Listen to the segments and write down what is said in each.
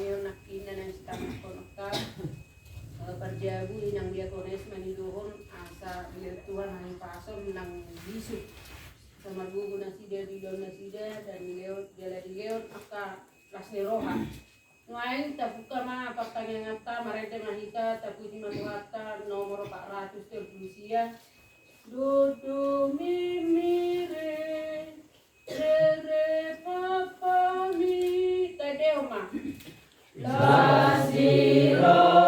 Leo nakina ng stamp konokta perjabu inang diakones manidohon asa Tuhan ang pason ng bisu sa magugo na sida ridon na sida dan Leo jala di Leo aka lasne roha ngayon tapuka ma pertanyaan ta marete mahita taputi maduhata nomor 400 terpusia do mi re re papa mi tadeo ma la zero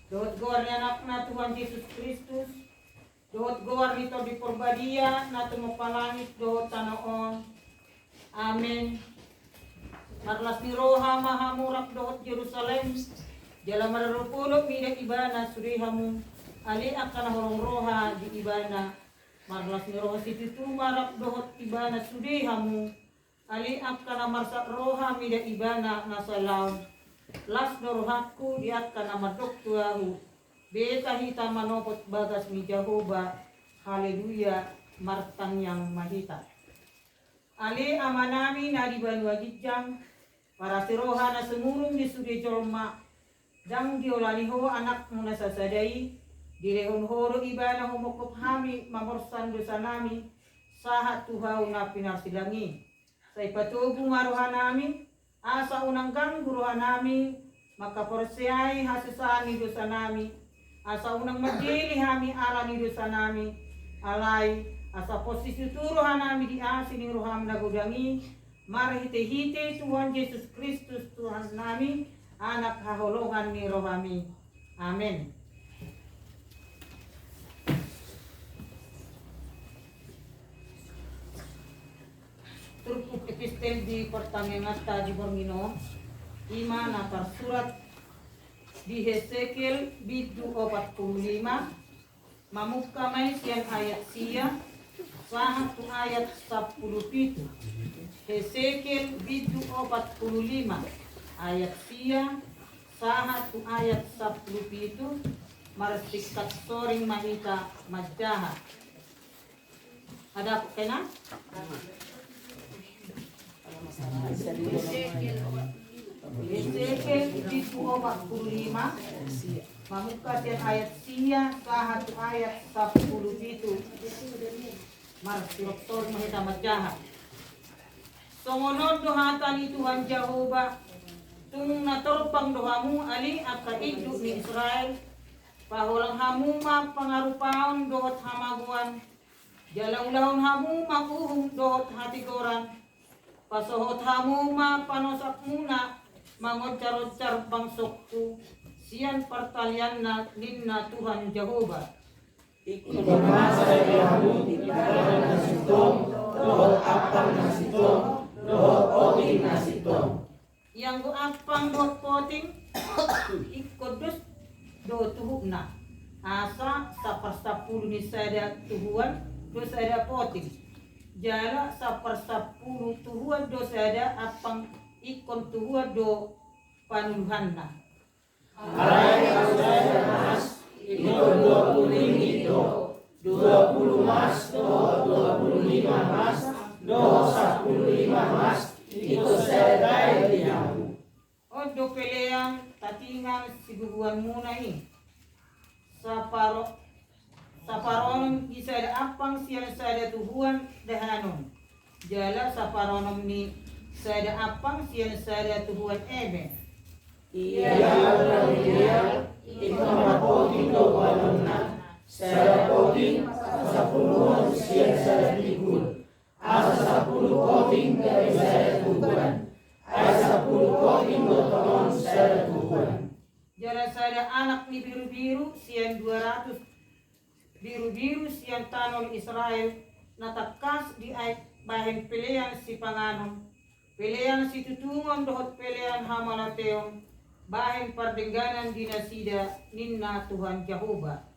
Dohot gawar ni anak na Tuhan Yesus Kristus, dohot gawar nito di porbadia na tumapalangit dohot tanaon. Amen. Marlas ni roha mahamurak dohot Jerusalem, jala mararupulog midak ibana surihamu, ali akan horong roha di ibana. Marlas ni roha situ marak dohot ibana surihamu, ali akan marsak roha midak ibana nasalaw. Las doruhaku diat kana madok tuahu beta hita manopot bagas mi Jehovah haleluya martang yang mahita ali amanami na di banua jijang para siroha na semurung di sudi jolma jang diolaliho anak muna sasadai direhon horo ibana humokop hami mamorsan dosa nami sahat tuhau na pinarsilangi say patubu maruhanami asa unang gangguruhan nami makaporsiay hasisaan ni dosa nami asa unang magdili hami ala ni dosa nami alay asa posisi turuhan nami di asin ni roham nagudangi marhite-hite Tuhan Yesus Kristus Tuhan nami anak haholongan ni rohami amen. Turpuk epistel di pertanyaan di Bormino ima na surat di Hesekiel bidu 45 mamuka may siyan ayat siya satu ayat 17 Hesekiel bidu 45 ayat siya satu ayat 17 marasikat soring mahita majaha ada kena? Hesekiel bidu 45 mamuka siyan ayat siya satu ayat 17 marasikat soring mahita majaha songonod dohatan ni Tuhan Jehovah tung natorpang dohamu ali aka iduk ni Israel pahulang hamu ma pangarupaon dohot hamaguan jalang-lahon hamu makuhum dohot hatigoran pasohot hamu ma panosak muna mangocar-ocar bangsokku siyan pertalian na ninna Tuhan Jehovah ikut masa kamu ibadah nasitong dohot apang nasitong dohot poting nasitong yang go apang dohot poting ikudus do tuhukna asa sapersapuluh ni sada tuhuan do sada poting jala sapersapuluh tuhuan do sada apang ikon tuhuan do panuluhanna alai ausada mas ikut 20 itu 20 mas dohot 25 mas dohot 15 mas ikut sadai dihamu do peleang tatingan siguguan muna saparonom isa ada apang siya sa ada tuhuan dahanon jala saparonom ni sa ada apang siya sa ada tuhuan ebe iya ikut mapoting do walona sada poting sa puluhan siya sada tigul asa 10 poting dari sada tuhuan asa 10 poting do tonon sada tuhuan Jalan saya anak ni biru-biru sian 200 biru-biru sian tanol Israel natakas di bahen pilihan si panganom pilihan si tutungon dohot pilihan hamalateong bahen pardengganan dinasida ninna Tuhan Jehovah.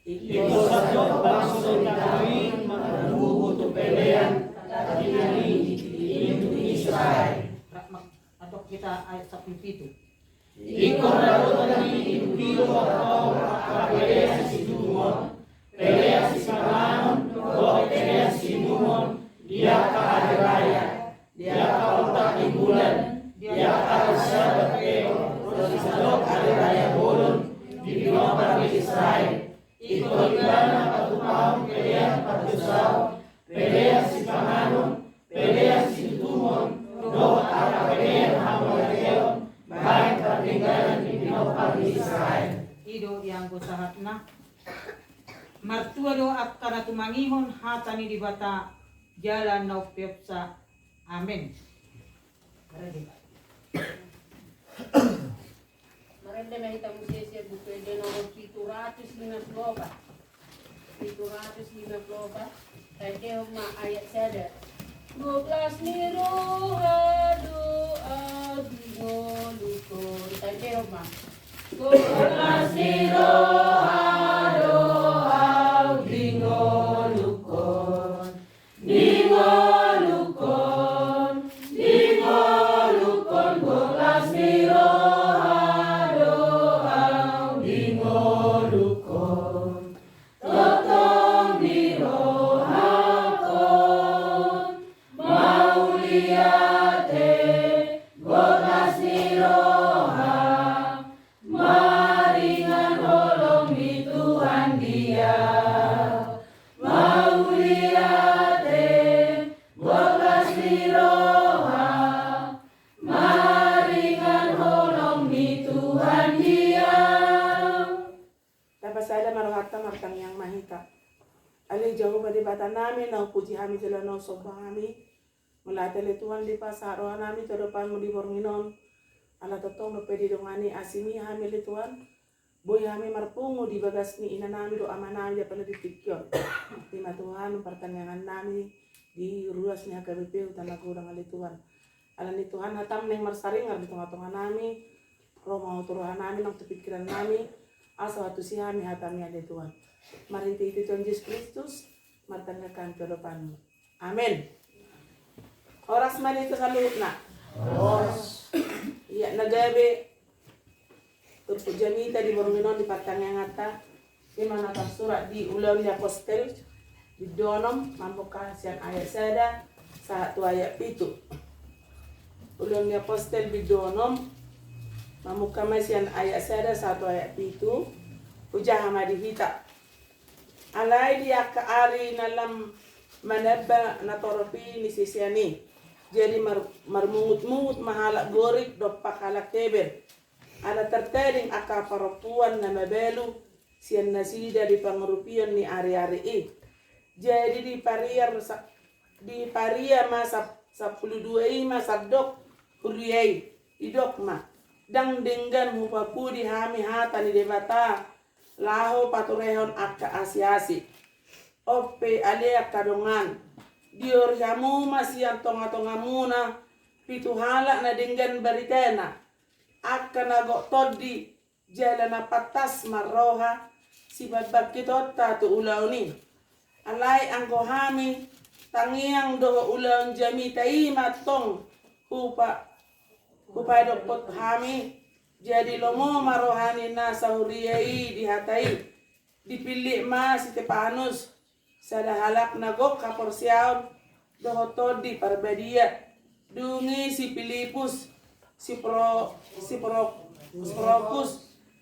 Ito sa bangso kami mananungo to pelean tadi ini Israel. Atau kita ayat 17. Iko rato kami impilo ako kapelea si Tumon, pelea si Panganon, o pelea si Numon, dia ka adiraya, dia ka utak di bulan, dia ka sabat keo, rosidok adiraya bolon, di binopar di Israel. Iko ibana patupahong pelea patusao, pelea si Panganon, pelea si Tumon, do ara pelea hamolakeo, baik pertinggalan di binopar di Israel. Ido yang sahat na martua do akkana tumangihon hatani di bata jalan na upyapsa. Amen. Marende mahita musese bupede nomor 754. 754. Tadi ma ayat sada. 12 ni roha doa bingolukon. Tadi ma. 12 ni roha doa bingolukon. Bingolukon. Bingolukon 12 ni roha doa bingolukon. Totong di roha kon mauliate gotas ni roha maringan holong di Tuhan dia mauliate gotas ni roha maringan holong di Tuhan dia. Dapat saya marohata martang yang mahita. Ali jauh badi bata nami na puji kami jalan no sombang kami. Melatele Tuhan di pasar roh nami terdepan mu di bornginon. Ala totong no pedi dongani asimi kami le Tuhan. Boy kami marpungu di bagas ni ina nami do amanami dia pada dipikir. Terima Tuhan pertanyaan nami di ruas ni HKBP tanah kurang ali Tuhan. Ala ni Tuhan hatam neng marsaringar di tengah-tengah nami. Roh mau turuhan nami nang pikiran nami. Asa waktu si kami hatami ada Tuhan. Mari itu Tuhan Yesus Kristus matanggakan ke depanmu. Amin. Oras man itu salut na. Oras. Iya nagabe. Turpujamita di borminon di patang yang ngata. Di mana surat di ulang di apostel. Di donom mampuka siang ayat sada. Satu ayat itu. Ulang di apostel di donom. Mampuka siang ayat sada satu ayat itu. Ujah hamadi hita. Alay dia kaari nalam manaba na toropi ni sisiani. Jadi marmungut-mungut mahalak gorik do pakalak keber. Ala tertering aka perempuan na mabelu sian nasida di pengerupian ni ari-ari i. Jadi di paria masa 12 masa dok huriyai idok ma. Dang denggan hupapu di hami hata ni debata. Laho paturehon akka asiasi. Ope alea kadongan. Dior jamu masih yang tonga-tonga muna. Pitu halak na dengan baritena. Akka nagok todi. Jalana patas marroha. Si babak kitot tatu ulaw ni. Alay ang kohami. Tangiang doho ulaw jami taima tong. Hupa dopot hami. Jadi lomo marohani na sahuriyai dihatai dipilih ma si Stefanus sada halak nagok kaporsiaon dohotodi parbadia dungi si Filipus si Prokus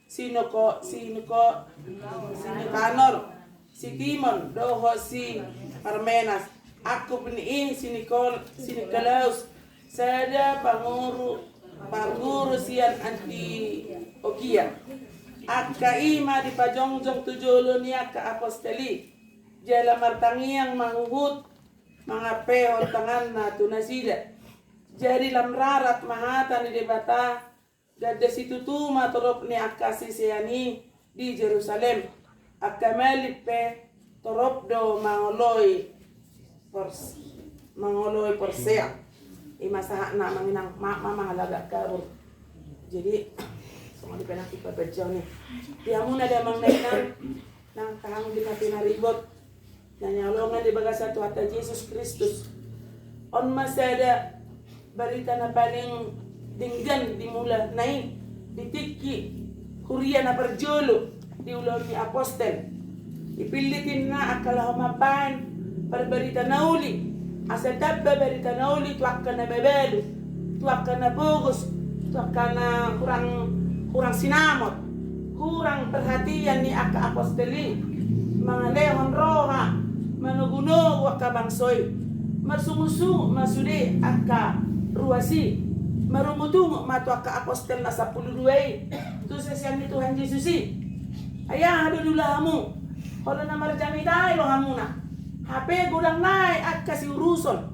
si Nikanor si Timon doho si Parmenas aku peni si Nikolaus sada panguru sian anti Okia. Akka ima di pajongjong tujolo niya ka aposteli. Jala martangiang manguhut mga pehon tangan na tunasida. Jadi lamrarat mahata ni debata Gadda situ tu matorop ni akasi seani di Jerusalem. Akamelipe torop do mangoloi Persea. Masaha na manginang mama halaga karur. Jadi semua dipenak kita berjauh nih. Dia muna ada mangnainan nang tahang di pinaribot. Nanyalongan di bagasa Tuhan Yesus Kristus. On masih ada berita na paling dinggan dimula naik ditiki kuria na berjolo di ulang ni apostel. Ipilitin na akala humapan berberita nauli. Asa dabba berita nauli tu akan na bebelu, tu akan na bogus, tu akan na kurang sinamot, kurang perhatian ni aka aposteli, mga lehon roha, manugunog waka bangsoy, marsumusu masude aka ruasi, marumutungo matu aka apostel na 12, tu sesyan ni Tuhan Yesusi. Ayah hadu dulahamu, kalau na marjami tayo hamuna. HP gudang naik at kasi uruson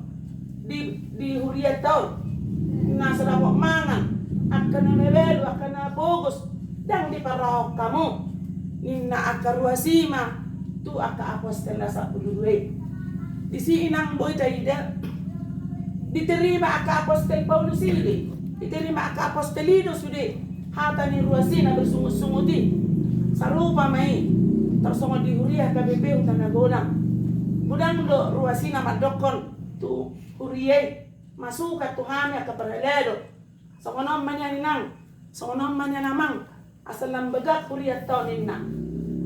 di huriat tau nasa dapok mangan akan na mebelu akan na bogus dan di parahok kamu ninna aka ruasima tu aka apostel na 12 di si inang boy taida diterima aka apostel Paulus ini diterima aka apostelido sude hata ni ruasina bersungut-sunguti sarupa mai tersongot di huriah KBP utanagodang budang do ruasina madokon tu huriye masuka Tuhan ya keperhelero songonom manya ninang songonom manya namang asal lambaga huriyat tau ninna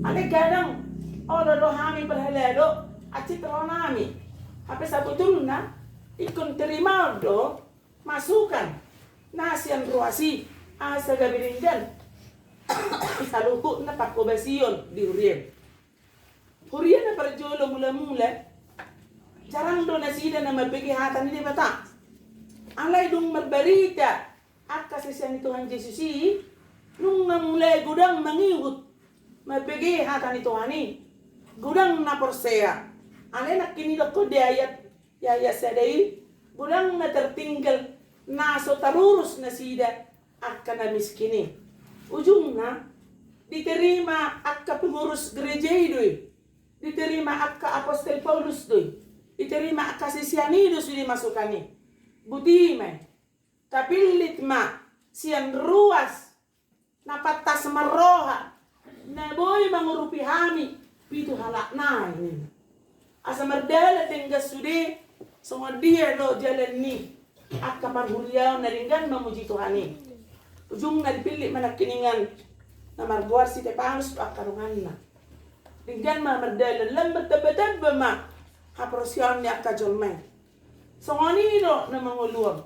ale kadang odo do hami perhelero acit ronami hape sabutulna ikon terima do masukan nasian ruasi asa gabirindan isaluhu na pakobasion di huriye Huriya na perjolo mula-mula jarang do nasida na mabigi hatan ni bata. Alay dong merberita at kasisiyan ni Tuhan Yesus nung namulay gudang mangiwot mabigi hatan ni Tuhan gudang na Persea. Alay na kinilok ko di ayat yaya sadai gudang na tertinggal naso tarurus na sida at na miskini. Ujung na diterima at pengurus gereja itu. Diterima akka apostel Paulus doy. Diterima akka sisianidos di masukani. Budime. Kapilit ma sian ruas napatas maroha. Naboy mangurupi hami pitu halak na ini. Asa mardala tenggas sude semua dia do jalan ni akka parhuliaw na ringgan mamuji Tuhani. Ujung na dipilih manakiningan na marguar si Tepanus akka rungan na. Tinggan ma merdela lambat tabba ma haprosyon ni akka jolmay songoni no na manguluam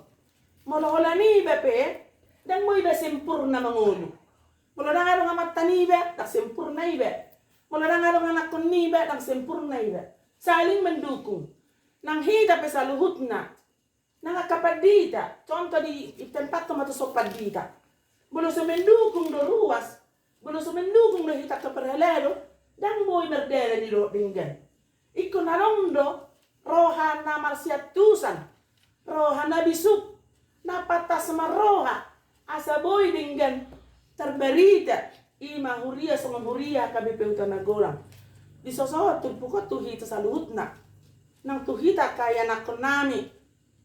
molohola ni bepe dan mo iba sempurna mangulu molo dangalo nga mataniba tak sempurna iba molo dangalo nga nakon niba tak sempurna iba saling mendukung nang hita pe saluhutna nang akapadita contoh di tempat to matusopadita molo sa mendukung do ruas molo sa mendukung do hita kaparalero dan boy merdela di lo dinggan. Iko narondo roha na marsiatusan, roha na bisuk, na patas maroha, asa boy dinggan terberita ima huria sama huria KBP Utanagolang. Di sosot turpukot tuhita saluhutna, nang tuhita kaya nakonami,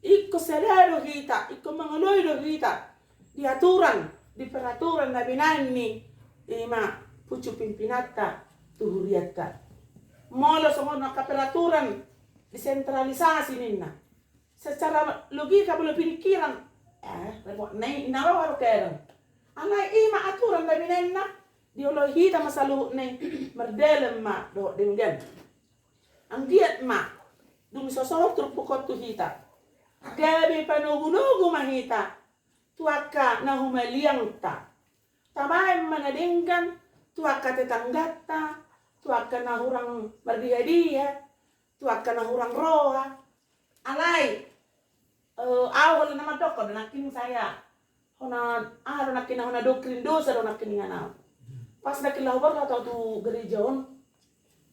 iko serero hita, iko mangaloy do hita, di aturan, di peraturan na binani, ima pucu pimpinata, tuhuriat ka. Molo sa mga kaperaturan, desentralisasi ninna. Secara logika belum pinikiran, inaraw kerang. Anay ima aturan na binenna, diologita masalu na merdelem ma do dinggan. Ang giat ma, dumi sosok turpukot tuhita. Gabi panugunugu mahita, tuaka na humaliang ta. Tabay manadinggan, tuaka tetanggata, tuaka na hurang berdia-dia, tuaka na hurang roha. Alay, awal na madoko, nakin saya. Hona, nakin na hona doktrin dosa, nakin nga na. Pas nakilahubar atau tu gereja on,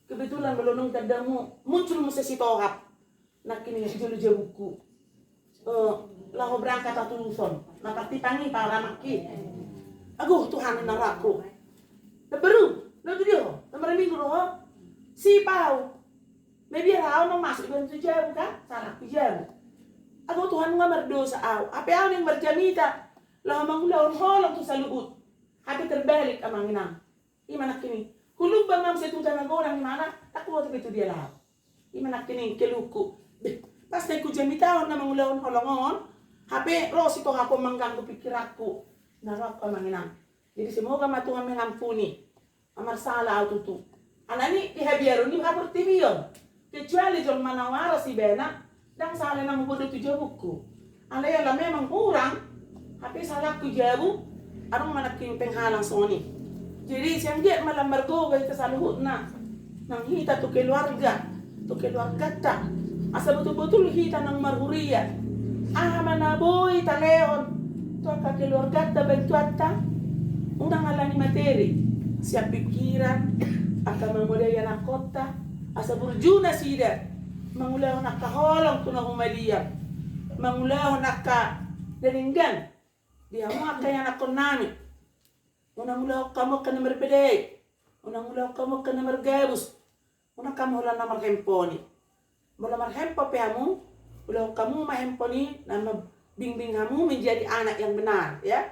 kebetulan melonong tadamu, muncul musisi tohap. Nakin nga julu buku. Laho berangkat atau Luzon. Nakatipangi para maki. Aduh Tuhan naraku. Baru, lalu dia, nomor minggu roh, si pau. Maybe rao nang masuk dengan tujuan kan? Salah tujuan. Aduh Tuhan nggak berdosa au. Apa yang berjamita? Laho mangulaon holong tu saluut. Hape terbalik amang inang. Imanak kini. Kulub bang mam setu tanah gorang mana? Tak kuat itu dia lah. Imanak kini keluku. Pas naik jamita na mangulaon holongon. Hape ros itu hapo mengganggu pikiranku. Narak amang inang. Jadi semoga Tuhan mengampuni. Amar salah au tutu. Anani ihabiaru ni hapur tibiyon. Kecuali jol manawara si bena. Dan salah nang bodoh tujuh buku. Alaya lah memang kurang. Hape salah tujabu. Arong manaking penghalang soni. Jadi siyang dia malam bergoga ita sa luhut na. Nang hita to keluarga. To keluarga ta. Asa betul-betul hita nang marhuria. Manaboy taleon. To ka keluarga ta bentuat ta. Unang alani materi. Siap pikiran. Aka mamudaya na kota. Asa burjuna sida. Mangulaw nakaholong to na humalia. Mangulaw naka daringgan. Dia mau kaya anak nami. Unang mula kamu kena merpedai. Unang mula kamu kena mergabus. Unang kamu hula namar hemponi. Mula marhempo pehamu. Mula kamu mahemponi nama bimbing kamu menjadi anak yang benar, ya.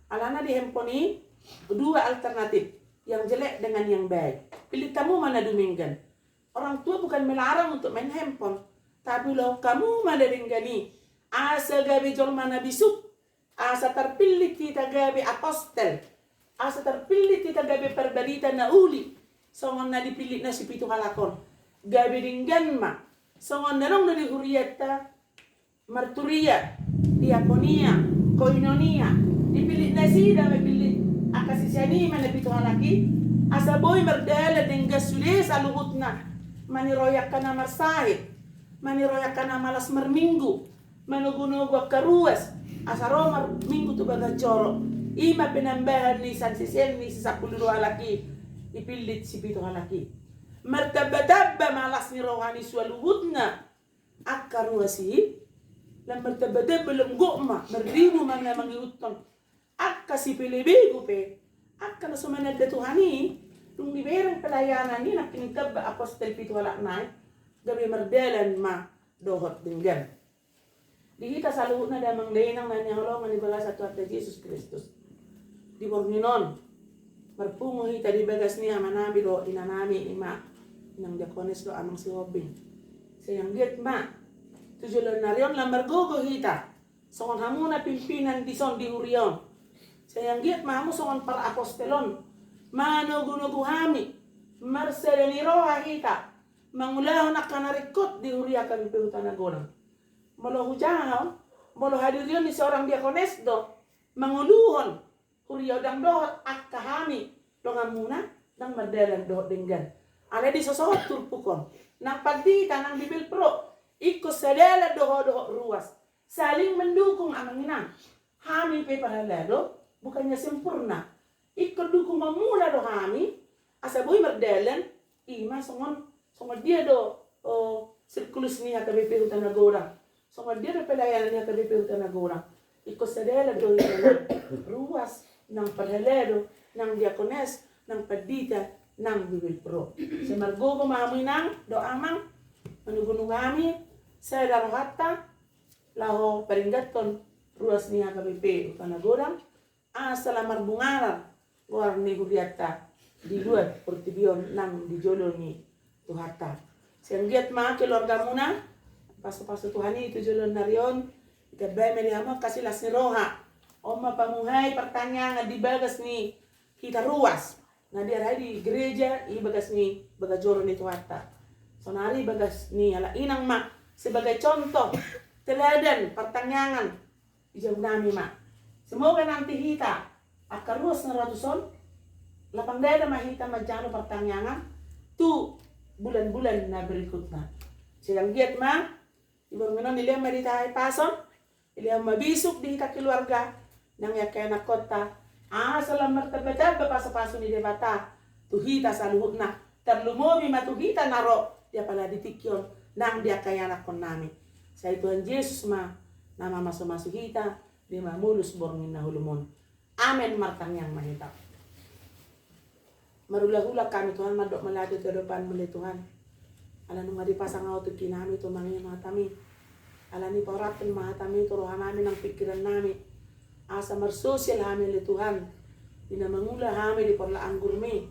Alana di hemponi dua alternatif, yang jelek dengan yang baik. Pilih kamu mana duminggan. Orang tua bukan melarang untuk main handphone, tapi lo kamu mana dinggani. Asa gabi jol mana bisuk. Asa terpilih kita gabi apostel. Asa terpilih kita gabi perberita na uli. Songon na dipilih na si pitu halakon. Gabi dinggan ma. Songon na nung na di huriyata. Marturia. Diakonia. Koinonia. Dipilih na sida mapilih. Akasisiani man na pitu halaki. Asa boy merdala dingga sulis aluhut na. Maniroyak ka na marsahit. Maniroyak ka na malas marminggu. Manugunugo karuas. Asa Roma minggu tu baga coro. Ima penambahan ni sansisen ni 10 laki. Ipilit si pito laki. Martaba-taba malas ni rohani sualuhutna. Akaruasi. Lam martaba-taba lenggok ma. Merimu mana mangiutong. Akka si pilibego pe. Akka na sumanad na tuhani. Nung liberang pelayanan ni nakinigkab apostel pito halak na. Gabi mardalan ma. Dohot dinggan. Dihita sa luhut na damang dainang nanyangolongan ni bagas at tuwat na Jesus Kristus. Di borninon, marpungo hita di bagas niya manami do inanami ima. Inang diakones do amang si Hobing. Sayang get ma, tujulan na riyon lang margogo hita. Songon hamuna pimpinan di son di huriyon. Sayang get ma, songon para apostelon. Manugunugu hami, marseleni roha hita. Mangulaho na kanarikot di huriya kami pehutan na gonang. Molo hujahaw, molo hadir yun ni seorang diakones do, manguluhon, huriyaw dang dohot at kahami, dongamuna, dang madalan dohot dinggan. Ala di sosot turpukon, nang pagdita ng Bibil Pro, ikos sa dala doho-doho ruas, saling mendukung ang inang. Hami pe paralado, bukannya sempurna. Ikot dukung mamula do hami, asaboy mardalan, ima songon dia do, sirkulus niya kabepe hutan na gorang. So dia pelayanan niya kabipi utan na gorang. Iko sa dela do ruas ng paralelo, ng diakones, ng padita, ng Bibil Pro. Sa margogo maamoy nang do amang manugunugami sa darahata laho paringgaton ruas niya kabipi utan na gorang. Asa la marbungaran gorang ni gubiata di luar portibion ng di jolo ni tuhata. Siyanggiat mga keluarga muna. Paso-paso Tuhani itu julon narion. Ikabay meriama kasih las ni roha. Oma pamuhay pertanyaan di bagas ni kita ruas. Nah dia di gereja i bagas ni bagajoro ni tuata. Sonari bagas ni ala inang ma sebagai contoh teladan pertanyaan ijab nami ma. Semoga nanti kita akan ruas na ratuson. Lapang dada mahita majano pertanyaan tu bulan-bulan na berikutnya. Silang giat ma Ibang minon nila maritahay pason, nila mabisok di hita keluarga, nang yakay na kota, salam martabata, paso-paso ni debata, tuhita sa luhut na, terlumobi matuhita naro, dia pala ditikyon, nang dia kaya na kon nami. Sa Tuhan Yesus ma, nama masuk kita di mamulus borngin nahulumon. Amin markang yang mahitap. Marula-hula kami Tuhan madok meladu ke depan mulai Tuhan. Ala nung dipasang auto kinami to mangin matami. Ala ni pauratin mahatami to rohanami ng pikiran nami. Asa marsosial hami le Tuhan. Ina mangula hami di porlaan gurmi.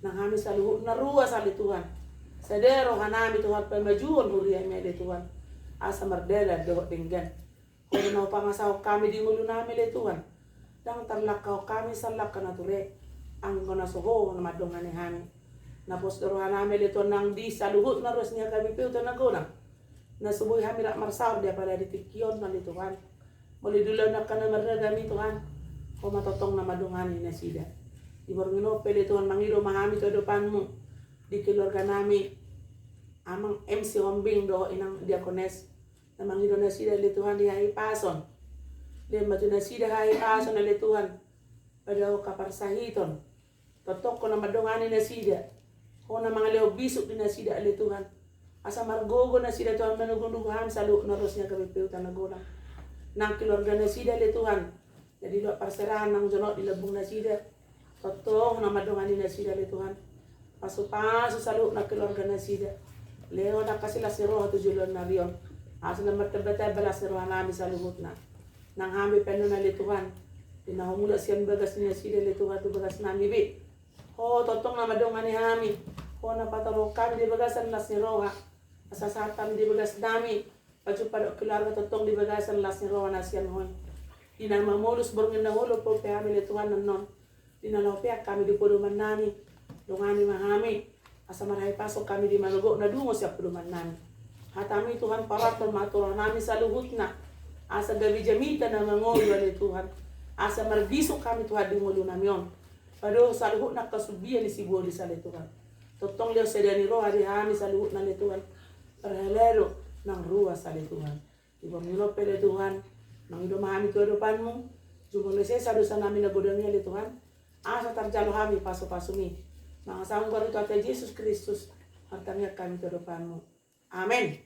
Nang hami sa luhut na ruwa sa le Tuhan. Sadero hanami Tuhan pemajuan huriya me le Tuhan. Asa mardela dohot dinggan. Kung na pangasaw kami di mulo nami le Tuhan. Dang tarlakaw kami sa laka na ture. Ang kona soho na madongan ni hami. Napos doruhan hami le Tuhan nang di sa luhut na ruwas niya kami piuto na kulang. Nasubuhi hami rak marsaw dia pada ditikyon na li Tuhan. Muli dulaw na ka na maragami Tuhan. O matotong na madunganin na sida. Iborngino pele Tuhan mangido mahami to depan mo. Di keluarga nami. Amang MC Hombing do inang diakones. Na mangido na sida li Tuhan di hai pason. Di matu na sida hai pason na li Tuhan. Pada o kaparsahiton. Totok ko na madunganin na sida. Ko na mga leo bisok din na sida li Tuhan. Asa margogo na sida Tuhan manugunduhan sa luok na ros niya kami piutan na gulang. Nang keluarga na sida le Tuhan. Jadi luak perserahan nang jonok di lebung na sida. Totong na madunganin na sida le Tuhan. Pasu-pasu sa luok na keluarga na sida. Leo na kasila si roh tu julon na riyon. Asa na martabata balas si roh nami sa luhut na. Nang hami peno na le Tuhan. Dinahumula siyan bagas niya sida le Tuhan tu bagas nami bi. Ho totong na madunganin hami. Ho na patarok kami di bagasan las ni roh. Asasat kami di bagas nami. Paju pada keluarga totong di bagasan las ni roh na siyan hon. Ina mamulus borngin na hulo po pe kami le Tuhan non. Ina lopea kami di poduman nami. Dungani mahami. Asa marahay pasok kami di malugo na dungo siya poduman nami. Hatami Tuhan paraton maturah nami sa luhut na. Asa gabi jamita na mangoy wale Tuhan. Asa margisok kami Tuhan di mulo nami yon. Pado sa luhut na kasubian ni sibuo di sa le Tuhan. Totong leo sedani roh hari hami sa luhut na le Tuhan. Perhelero ng ruwa sa le Tuhan. Ibang nilo pele Tuhan. Nang ido mahami tu depanmu. Jumong lesesa dosa namin na godangnya le Tuhan. Asa tarjalo kami paso-pasumi. Nang asang baru tu ate Yesus Kristus. Hartanya kami tu depanmu. Amin.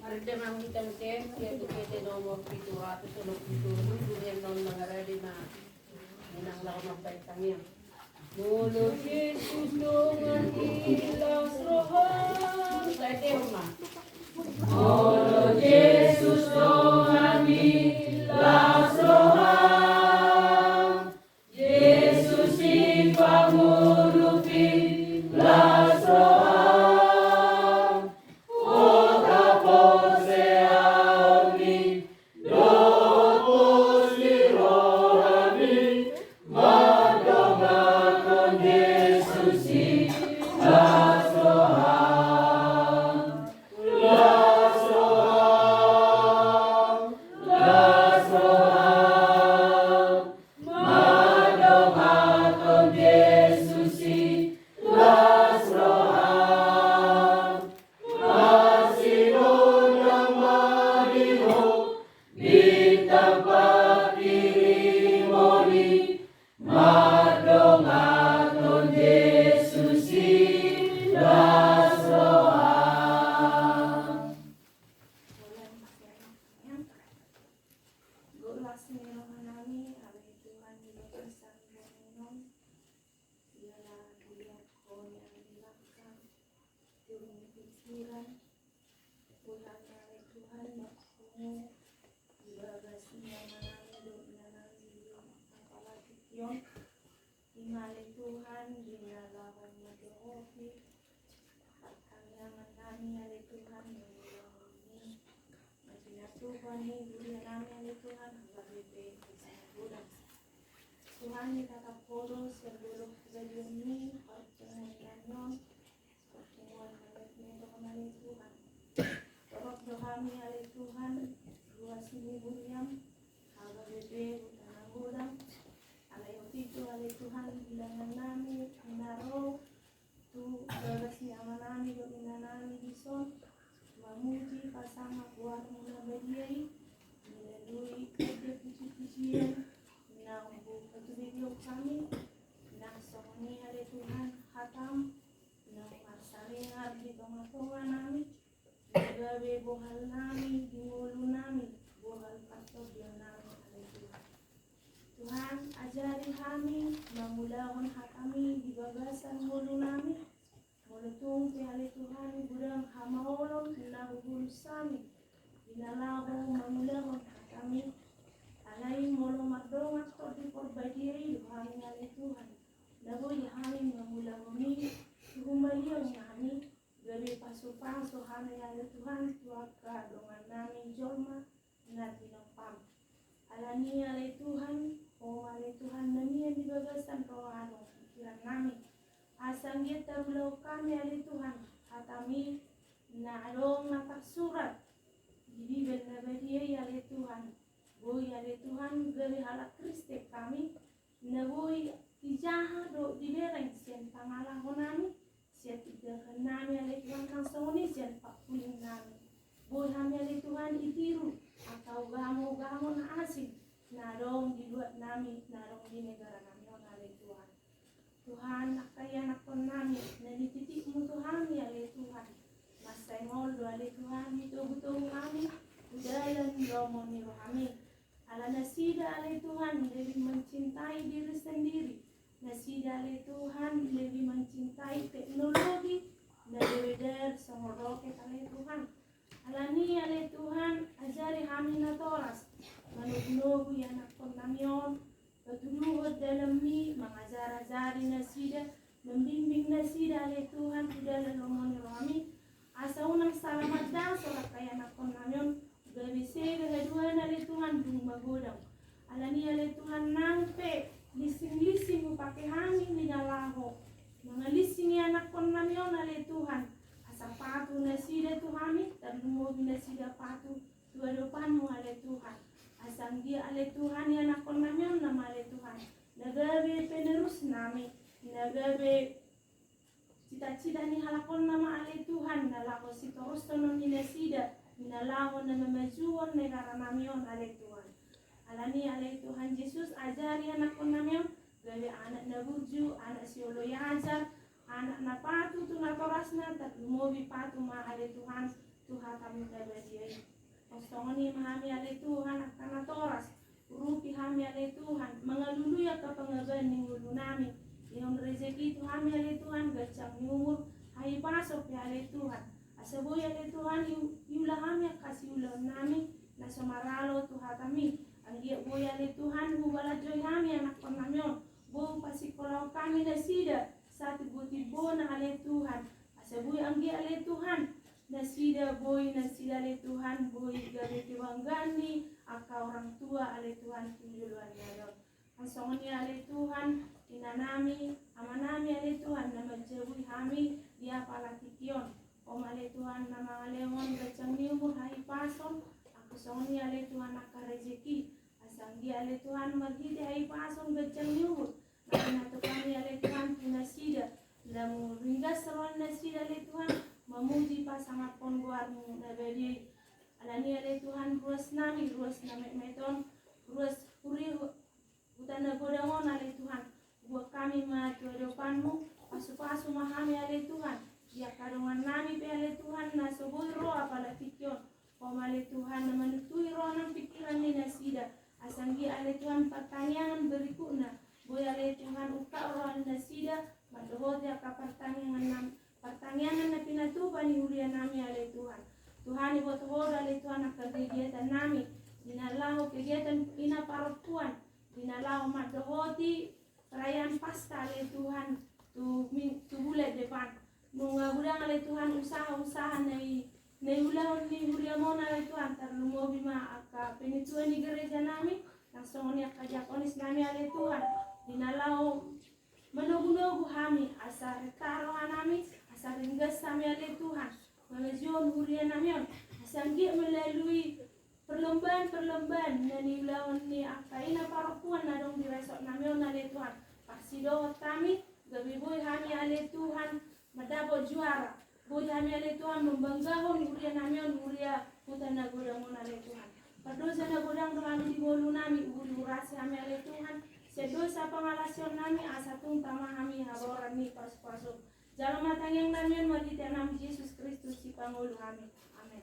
Mari demang kita mungkin yaitu PT nomor 770 dunia non mengaradi na inang lawan baik kami. Mulut Yesus dengan ilas rohan. Saya tema. Mulut Yesus dengan ilas rohan. Yesus simpan huruf ilas rohan. Otra posea mi dotus di rohani. Madongakan Yesus ilas rohan. Ilas rohan. Ilas rohan. Madongakan Yesus ilas rohan. Masinun yang mariho di tempat kirimoni. Madongakan Yesus ilas rohan. Golas ni rohanami, awi Tuhan di bagasan minum. Ialah dia kau yang dilakkan, turun pikiran. Tuhan dari Tuhan maksudmu di bagasan rohanami, dominanami apalagi yon. Imali Tuhan di lawan madohofi. Hatanya menami ali Tuhan mengulangi. Majina Tuhan ni dunia nami ali Tuhan berbeda bersama bulan. Tuhan ni kata polos yang dulu kejadian ini pertemuan kanon pertemuan kami untuk kembali Tuhan. Torok dohami ali Tuhan luas ini buliam harga bebe bukan bulan. Alayo itu ali Tuhan bilangan nami minaro tu bagasnya amanami dominanami dison. Mamuji pasang buat mula beriai melalui kerja puji-pujian menang buku video kami menang songni hari Tuhan hatam dengar di tengah-tengah nami, gawe bohal nami, di mulu nami, bohal pastor yang nami ada Tuhan. Tuhan ajari kami, mengulangkan hak kami di bagasan mulu nami, mulutung piala Tuhan gudang hamaolong nabubulu sami, dinalago mengulangkan hak kami, alai mulu mardong atau di perbadiri Tuhan ale Tuhan. Nabo yahami mengulangoni Humayong nami, gabi pasu-pasu hami ale Tuhan, tuaka dongan nami jolma, nati pam. Alani ale Tuhan, ale Tuhan nami yang dibagasan rohano pikiran nami. Asang dia terulau kami ale Tuhan, hatami na adong matak surat. Jadi benar dia ale Tuhan, boy ale Tuhan gabi halak Kristek kami, na boy ijaha do dibereng sian pangalah nami. Siap tidak nami ale Tuhan kang soni sian pakuling nami. Boy kami ale Tuhan itiru atau gamo-gamo na asing narong di luar nami, narong di negara nami ale Tuhan. Tuhan akaya nakon nami nani titikmu Tuhan ya ale Tuhan. Masengol do ale Tuhan itu kami udalan romo ni rohami. Ala nasida ale Tuhan lebih mencintai diri sendiri. Nasida ale Tuhan lebih mencintai teknologi dan beda sama roket ale Tuhan. Alani ale Tuhan ajari kami natoras manugnugu yang nakon namion ketuluhod dalam mi mengajar-ajari nasida membimbing nasida ale Tuhan tidak lelomoni rohami asa unang salamat dah sorak kaya nakon namion gabi sega haduan ale Tuhan dung magodang. Alani ale Tuhan nangpe lising-lising upake hami ninalaho. Mga lising anak kon namion ale Tuhan. Asa patu nasida Tuhami, terlumobi nasida patu tua depanmu ale Tuhan. Asang dia ale Tuhan ya anak kon namion nama ale Tuhan. Nagabe penerus nami, nagabe cita-cita ni halakon nama ale Tuhan. Nalako si terus tonon ni nasida, nalaho na memajuan negara namion ale Tuhan. Alani ale Tuhan Yesus ajari anak kon namion. Gawe anak nabuju, anak siolo yajar, anak na patu tu na torasna, tak lumobi patu ma ale Tuhan, Tuhan kami kabadiai. Kostongoni mahami ale Tuhan akan na toras, rupi hami ale Tuhan, mengaluluya ka pangagan ning ulu nami. Yang rezeki tu hami ale Tuhan, gacang ni umur, hai pasok ya ale Tuhan. Asaboy ale Tuhan, iulah hami kasih ulah nami, na samaralo Tuhan kami. Ang dia boy ale Tuhan, hubala joy hami anak pernamion. Bo pasikolau kami nasida satu buti bo na ale Tuhan. Asabuy ang gi ale Tuhan. Nasida boy nasida ale Tuhan boy gabi tiwanggani aka orang tua ale Tuhan tunjuluan yalo. Ang songon ni ale Tuhan inanami amanami ale Tuhan nama jabuy hami dia palatikion. Om ale Tuhan nama alehon gacang ni umur hai pason. Aku songon ni ale Tuhan aka rezeki. Asang dia ale Tuhan maghi hai pason gacang ni umur. Nato kami ale Tuhan pinasida lamu ringgas seruan nasida ale Tuhan memuji pasangan pongguarmu nabadi alani ale Tuhan ruas nami meton ruas puri utana godangon ale Tuhan buat kami matu depanmu pasu-pasu mahami ale Tuhan ya kadongan nami pe ale Tuhan nasoboi roa pala pikion om ale Tuhan menutui roa nang pikiran ni nasida asanggi ale Tuhan pertanyaan berikutnya boy ale Tuhan uka orang nasida madohod ya ka pertanyaan na pinatuba ni huria nami ale Tuhan. Tuhan ibu tohod ale Tuhan akan kegiatan nami dinalahu kegiatan ina perempuan dinalahu madohodi perayaan Paskah ale Tuhan tu bulan depan nunga gudang ale Tuhan usaha nei ulahon ni huria mona ale Tuhan terlumo bima aka penituan ni gereja nami langsung ni aka diakonis nami ale Tuhan dinalau menugu-nugu kami asar taruhan nami asar ringgas kami ale Tuhan mengajuan huria namion asar dia melalui perlombaan nani ulawan ni akaina perempuan nadong diresok namion ale Tuhan paksido kami gabi boy kami ale Tuhan mendapat juara boy kami ale Tuhan membanggakan huria namion huria hutan nagodang ale Tuhan perdosa nagodang kami di bolu nami urasi kami ale Tuhan sedosa pengalasion nami asatung tama kami haboran ni pas-pasok Jalan matang yang namian mati nama Yesus Kristus si Pangulu kami. Amin.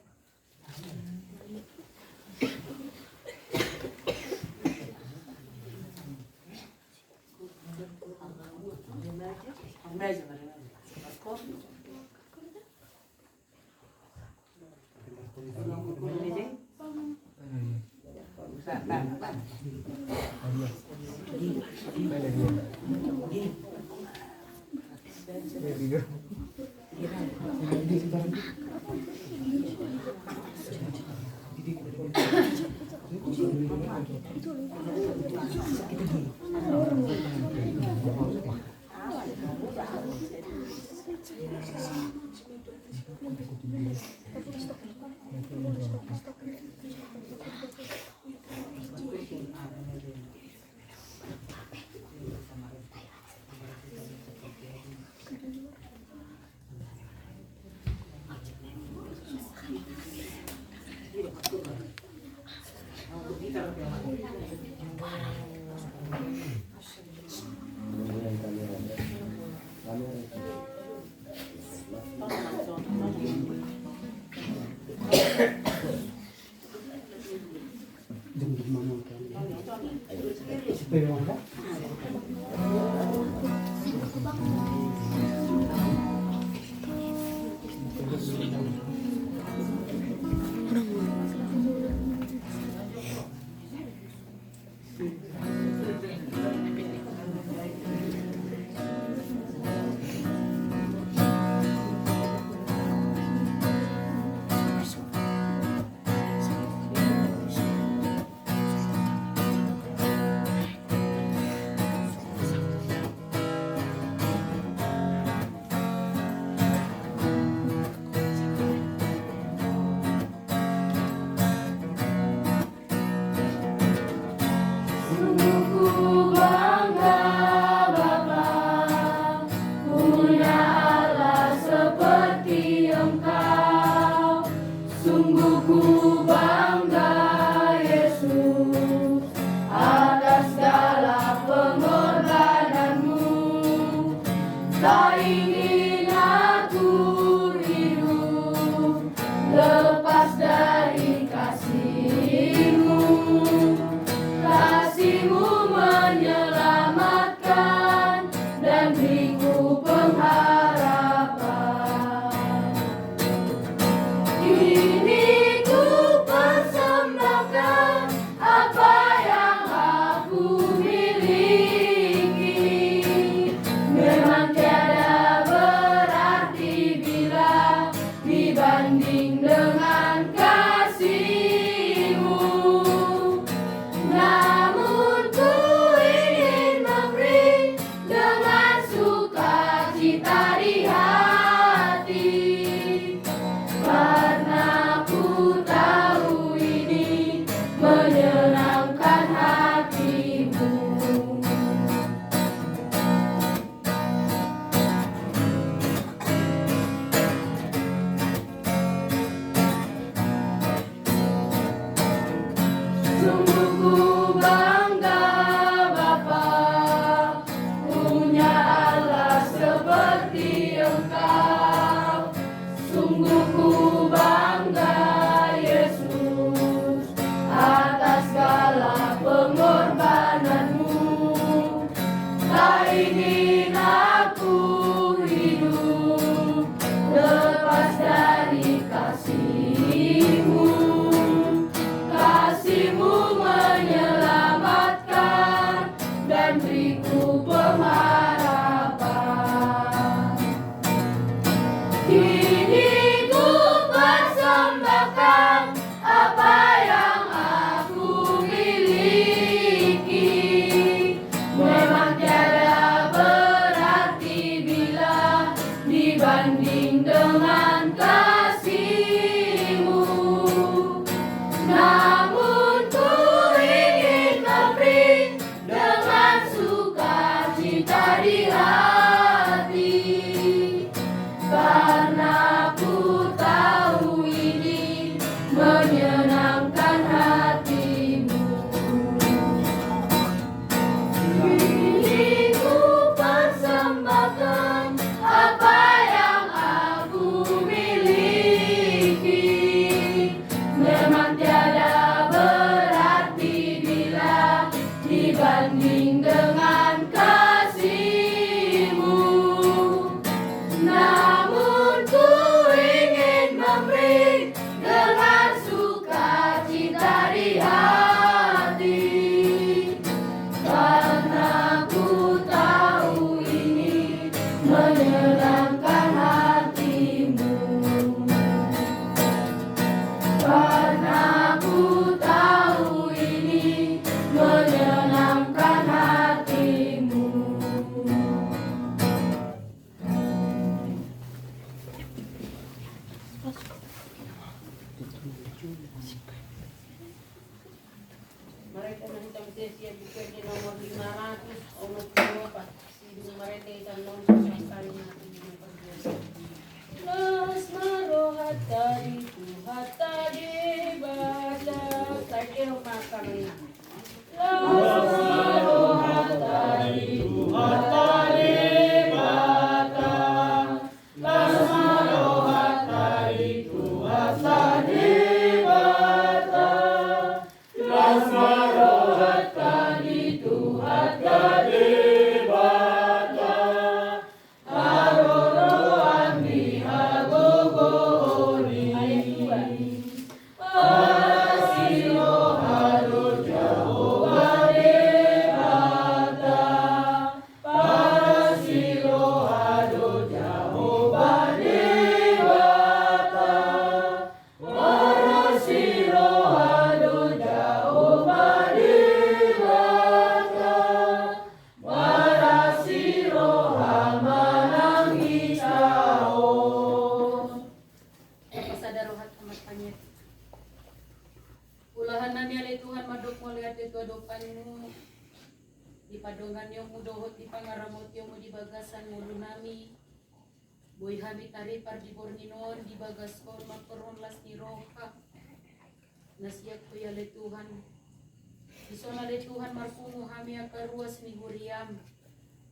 Kasihmu Mereka nang siya bukan di nomor 500 ono pa. Sino mereka itan non sekali natin yung pagbiasa. Las marohatari tuhatari bata. Saya makan na. Las marohatari tuhatari bata. Las marohatari tuhatari bata. Las marohatari tuhatari bata. Aroroan mihagogohoni. Pasiro haro Jehovah Debata. Pasiro haro Jehovah Debata. Pasiro haro Jehovah Debata. Pasiro hamanang itaon. Pasadarohat amat panyet. Ulahan na niya Tuhan madok mo lihat ito adopanmu. Di padongan yung mudohot di pangaramot yung mo di bagasan mulo nami. Boy habit tari par di borninon di bagas kon magkaroon las ni roka. Nasiyak ko ya Tuhan. Iso na Tuhan marpumo hami akaruas ni Huriam.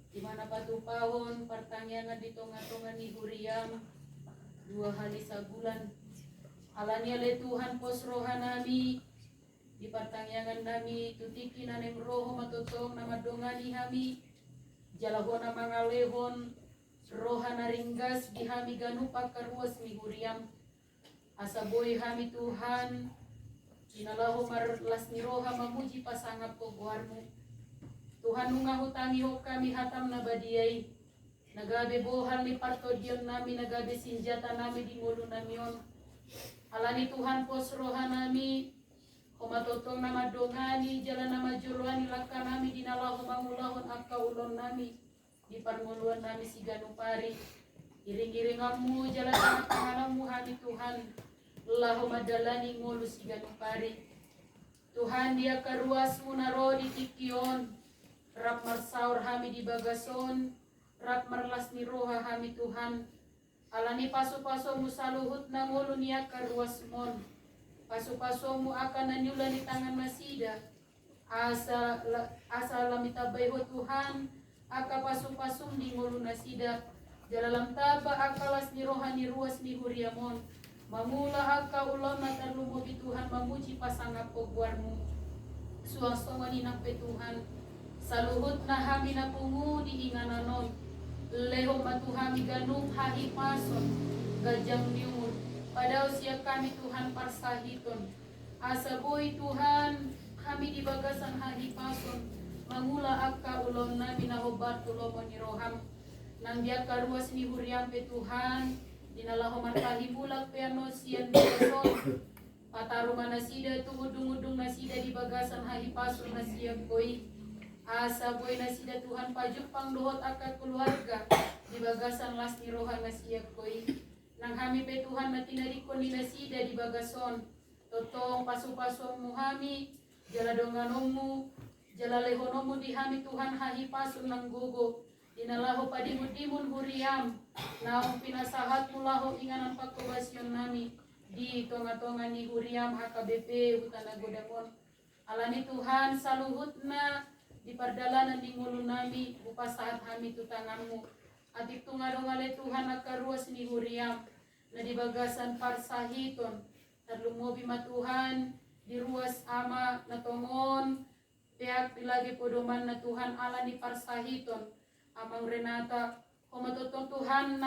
Di mana patupahon partangyangan di tonga-tonga ni Huriam. 2 hari sa bulan. Alanya le Tuhan pos rohanami di partangyangan nami tutiki nanem roho matotong nama dongani hami jalahona mangalehon rohana ringgas di hami ganupa karuas mi Huriam asaboy hami Tuhan inalaho marlas ni roha mamuji pasangap ko guarmu Tuhan nungahutangi hok kami hatam na badiyay nagabe bohal ni partodion nami nagabe sinjata nami di ngulu namion alani Tuhan pos rohanami komatotong nama dongani jalan nama jurwani laka nami dinalahu mangulahon akka ulon nami di parnguluan nami si ganupari iring-iringamu jalan nama tanganamu hami Tuhan lahu madalani ngulu si ganupari Tuhan dia karuasmu naro di tikion rap marsaur hami di bagason rap marlas ni roha hami Tuhan alani paso-paso musaluhut na ngulu niya karuasmon paso-paso mu akan nanyula ni tangan masida asa lamita bayho Tuhan aka paso-paso di ngulu nasida jalalam taba akalas ni roha ni ruas ni huriamon mamula aka ulon na talumobi Tuhan mamuji pasangap pogwarmu suang-suangan inampe Tuhan saluhut na hami na pungu di ingananon leho matuhami ganung hahi pason gajang niur pada usia kami Tuhan parsahiton asaboy Tuhan kami di bagasan hahi pason mangula akka ulon nami nahobat ulomon ni roham nang dia karuas ni huriam pe Tuhan dinalaho martahi bulak peano sian bagason pataruma nasida tungudung-udung nasida di bagasan hahi pason nasiang koi asa boy nasida Tuhan pajupang dohot aka keluarga di bagasan las ni rohan nasiak koi nang hami pe Tuhan natinarikon ni nasida di bagason totong pasu-pasu muhami jala donganomu jala lehonomu di hami Tuhan hahi pasun nang gogo dinalaho padimut-dimut huriam naong pinasahat mulaho inganan pakobasyon nami di tonga-tonga ni huriam HKBP hutan agodamon alani Tuhan saluhut na di pardalanan di ngulu nami upas saat hami tu tanganmu atik tungadongale Tuhan akaruas ni huriam na di bagasan parsahiton tarlumobi matuhan di ruas ama na tongon pihak pilagi podoman na Tuhan ala ni parsahiton amang Renata komatotong Tuhan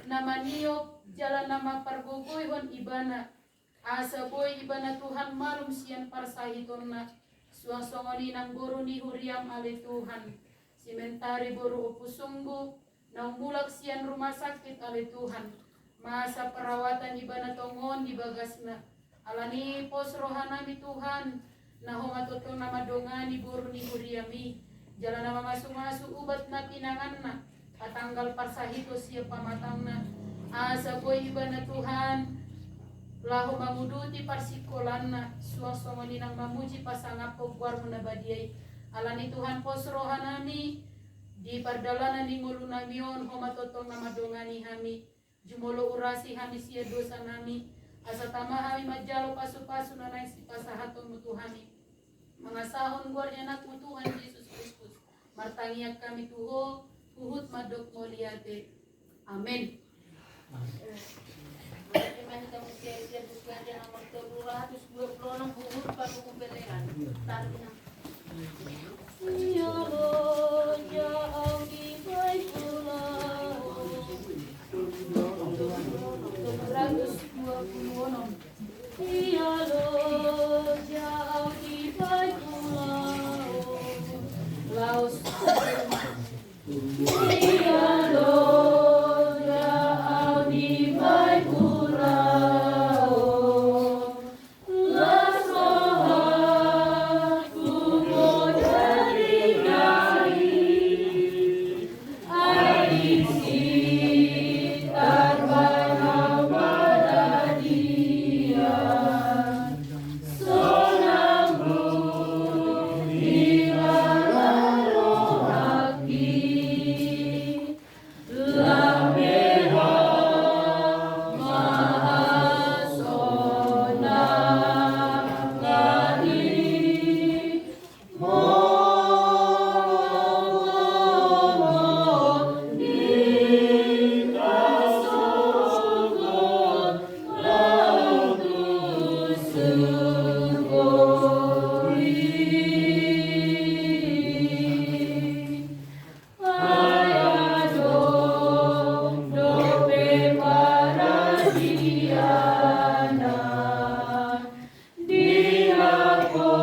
namaniok jalan nama pargogoyhon ibana asa boy ibana Tuhan malum sian parsahiton na suang-suangoni ng guru ni huriam ali Tuhan simentari buru upusunggu nang mulak sian rumah sakit ali Tuhan masa perawatan iba na tongon di bagas na alani pos rohanami Tuhan na humatotong na madongani buru ni huriami jalan na masuk-masuk ubat na pinangan na patanggal parsahito siya pamatang na asa boy iba na Tuhan Lahu mamuduti parsikolanna suasana ninang mamuji pasangapo buar munabadiai alani Tuhan pos rohanami di pardalanan di ngulu namion homa totong nama dongani hami jumolo urasi hami sia dosa nami asa tama hami majalo pasu-pasu nanai si pasahaton mutu hami mangasahon guarnya anak Tuhan Yesus Kristus martangiak kami tuho puhut madok moliate amin. Bagaimana kamu siap-siap bukan yang nomor 226 buhur pada kumpeleran. Tarina. Ya Allah, ya Abi baiklah. 226 Ya Allah, ya Abi baiklah. Laos Ya Allah, ya Abi baiklah. Las rohaku dari adiksi tanpa pada dia sonang di rohaki lameha mahasona ngari momo di kasongkot lautu sugoi ayadong dope paradiana diako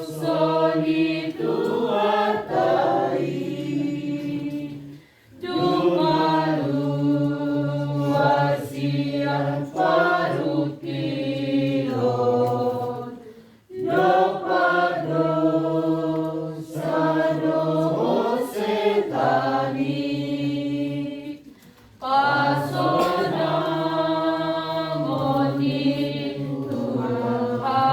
soni tuatai dumalu wasian parukilon dopado sano setani pasona ngoni tuhatai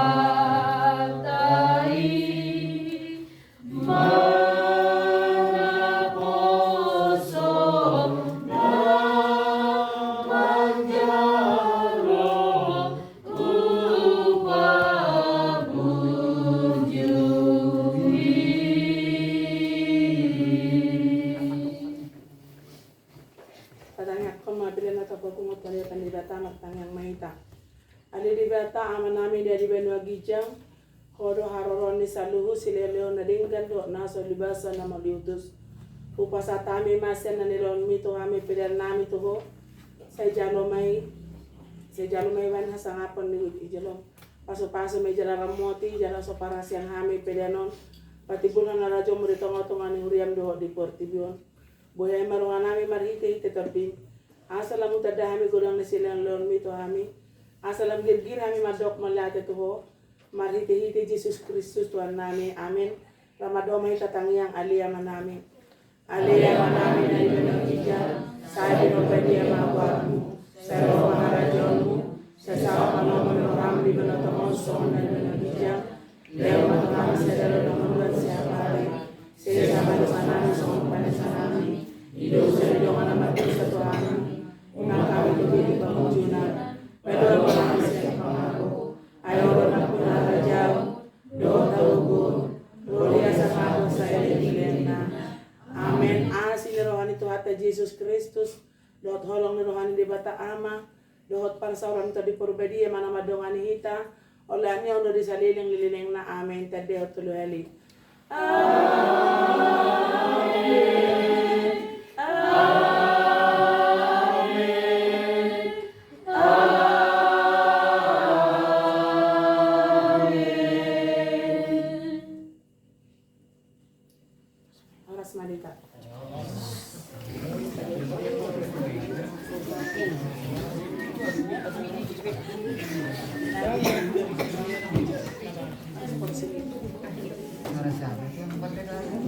mana poso na manjaro upa bunjui. Padanya koma bila nata bakungot kali akan dibata matang yang maita. Ali dibata amanami dari benua gijang. Kodo haroron ni saluhu sileleo na dinggan do naso libasa na maliutus. Upasatami masen na nilon mito kami pilihan nami tuho. Saya jalo may wan hasangapon ni ijalo. Paso-paso may jala ramoti jala soparas yang kami pilihanon. Patibulan na radyo mo dito ngotongan ni huriam do di portibion. Boya marungan nami marhite terbi. Asalam utada kami gudang na silang leon mito kami. Asalam girgir kami madok malate tuho. Marhite Jesus Kristus Tuhan nami. Amin. Ramadoma tatangiang alia manami. Alia manami na ibang hijab. Sa dinopedia mawamu. Sa roh maharajonmu. Sa sawa manomo ng ramli manotomoso na ibang hijab. Leo matang sa dalo ng mga siya pare. Sa panusanami sa mga panusanami. Hidup sa iyong anak sa Tuhan. Unang kami tubig pangujunan. Pero kami sa pangako. Ayaw na po na rajaw. Doon taugon. Gloria sa kapo sa iligin na. Amen. Asin ni rohani Tuhan Jesus Kristus. Doot holong ni rohani di bata ama. Doot para sa orang ito di purbedi. Mana madongani hita. Olah niya uno di saliling lililing na. Amen. Tadeo tuluheli. Amen. Oras malita. Para sa akin, yung pagkakala.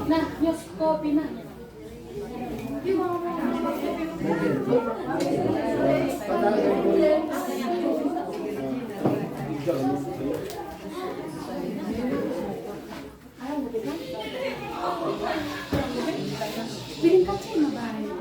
Nah, yos kopi nah. Piring kacang mah baik.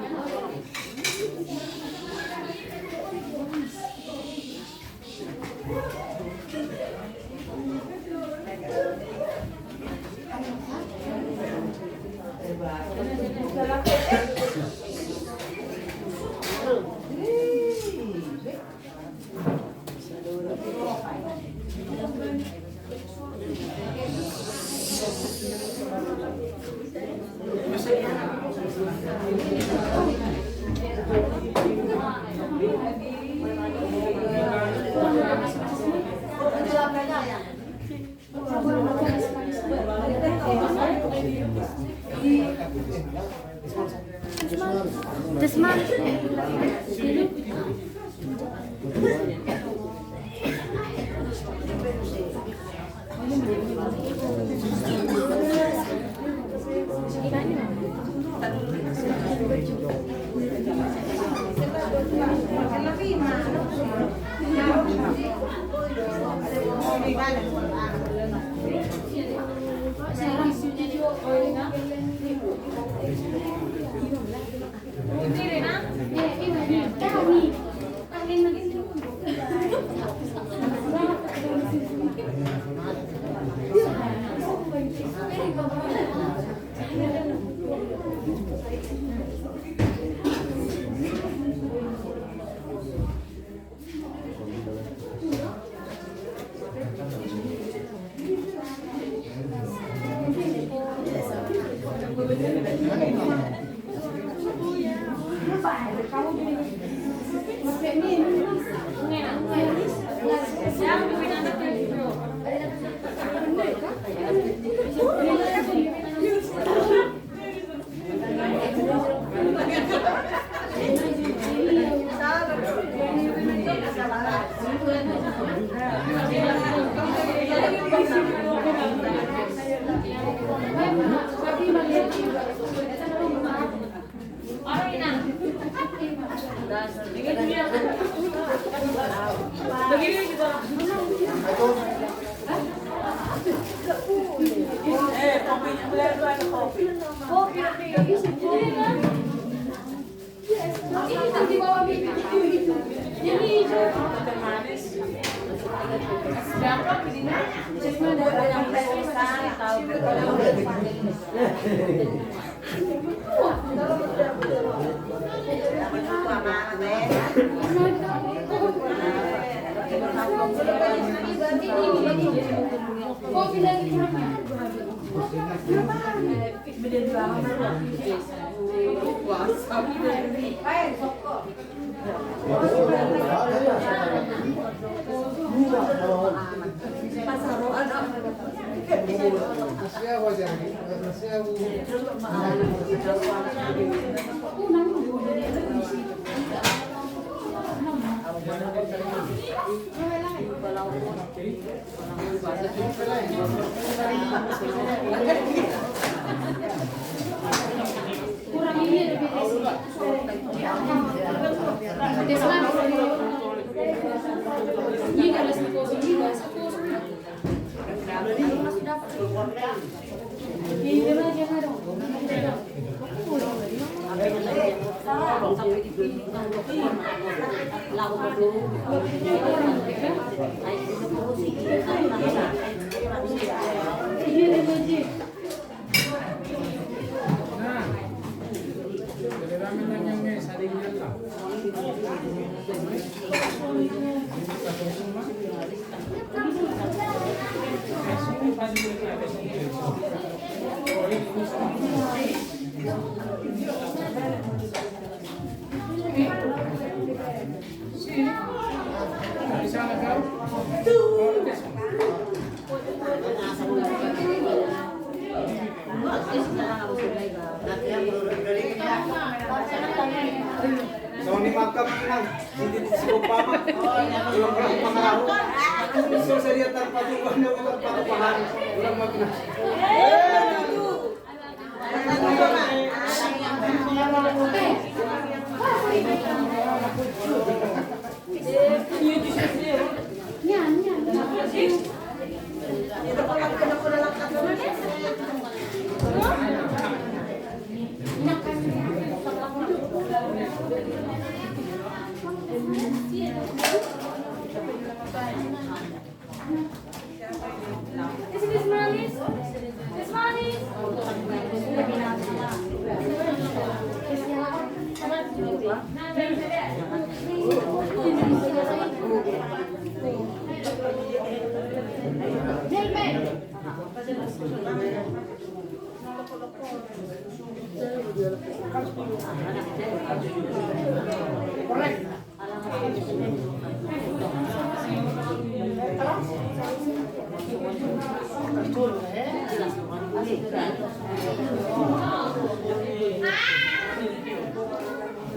Betul,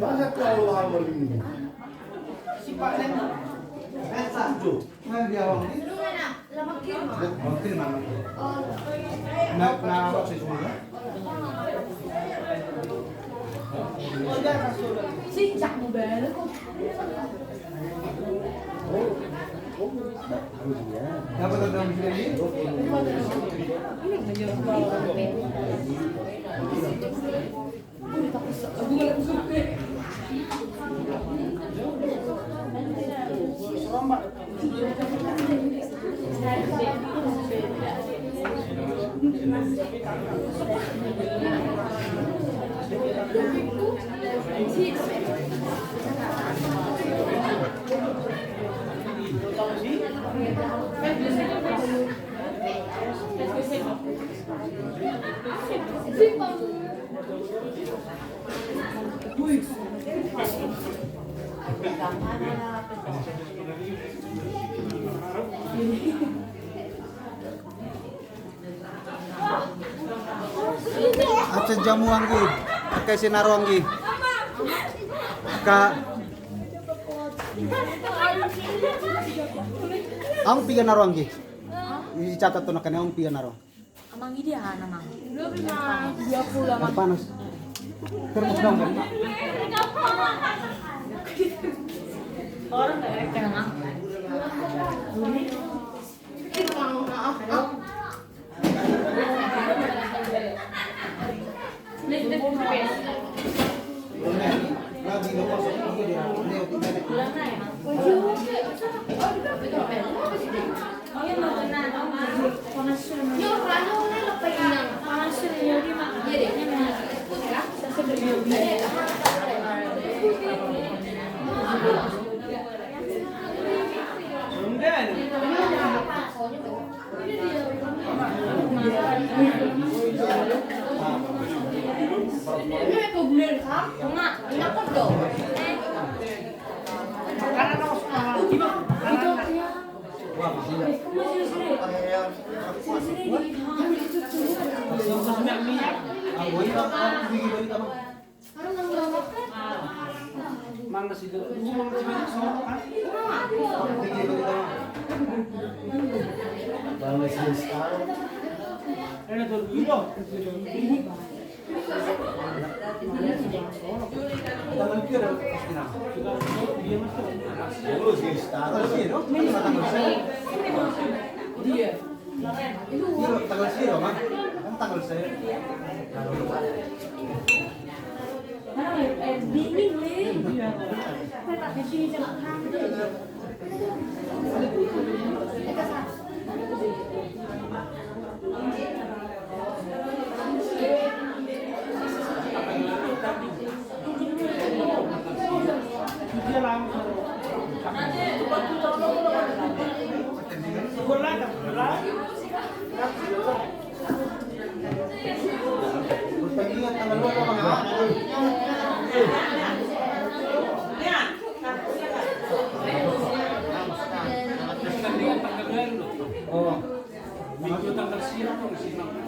Bakit kalau hammer ini? Si Pak Len. Tuh, mana dia orang ini? Makin mana? Nak si semua. Sejak mobile kok. Dapat ada di sini? Aca jamuan ki, pakai sinaruang ki. Ka ang piga naruang ki. Dicatat tuh nakanya ang piga naruang. Amang ini ya namang. Ang panas. Terus dong kan. Orang nggak kenal. Lagi lepas ini dia. Mana sih? Mana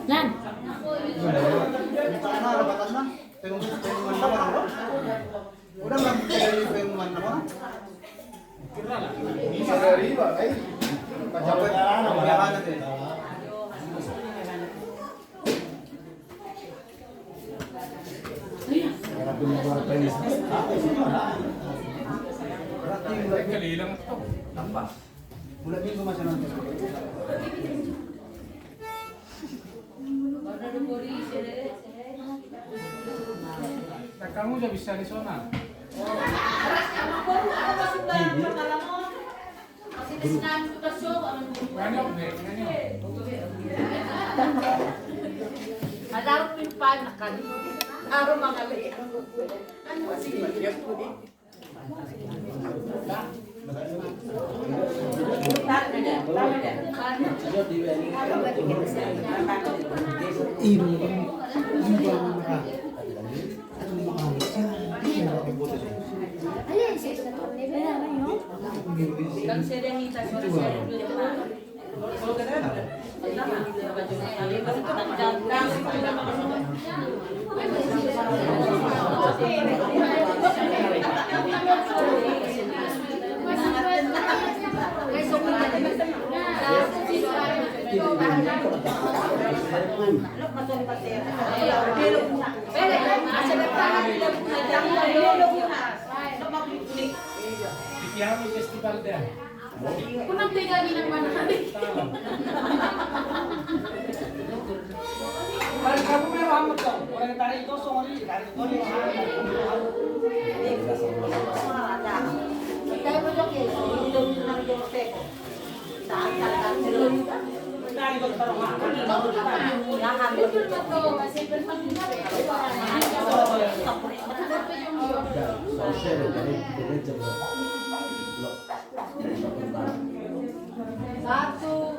Lan. Udah nggak dari pengumuman nama? Bisa dari Pak, Bulan minggu masih nanti. kamu udah bisa di sana. Ada pimpan kan. Aro mangali. Kan sedang kita suara Piano festival deh. Kunang tinggal di mana hari? Kamu memang betul. Orang tarik kosong ini, tarik kosong. Satu,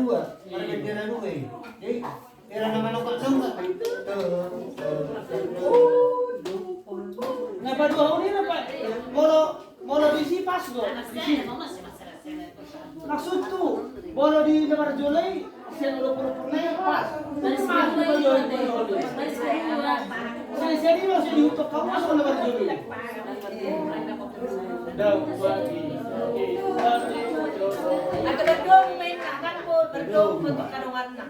dua. Bendera dua eh. Jadi era nama nongkok nongkok. Nah, pada dua ini apa? Molo di si pas go. Maksud tuh, bolo di lebar Julai, sen udah pura-pura pas. Saya ini masih diutuk kamu masuk lebar Julai. Agak berdong main kan po, berdong untuk karungan na.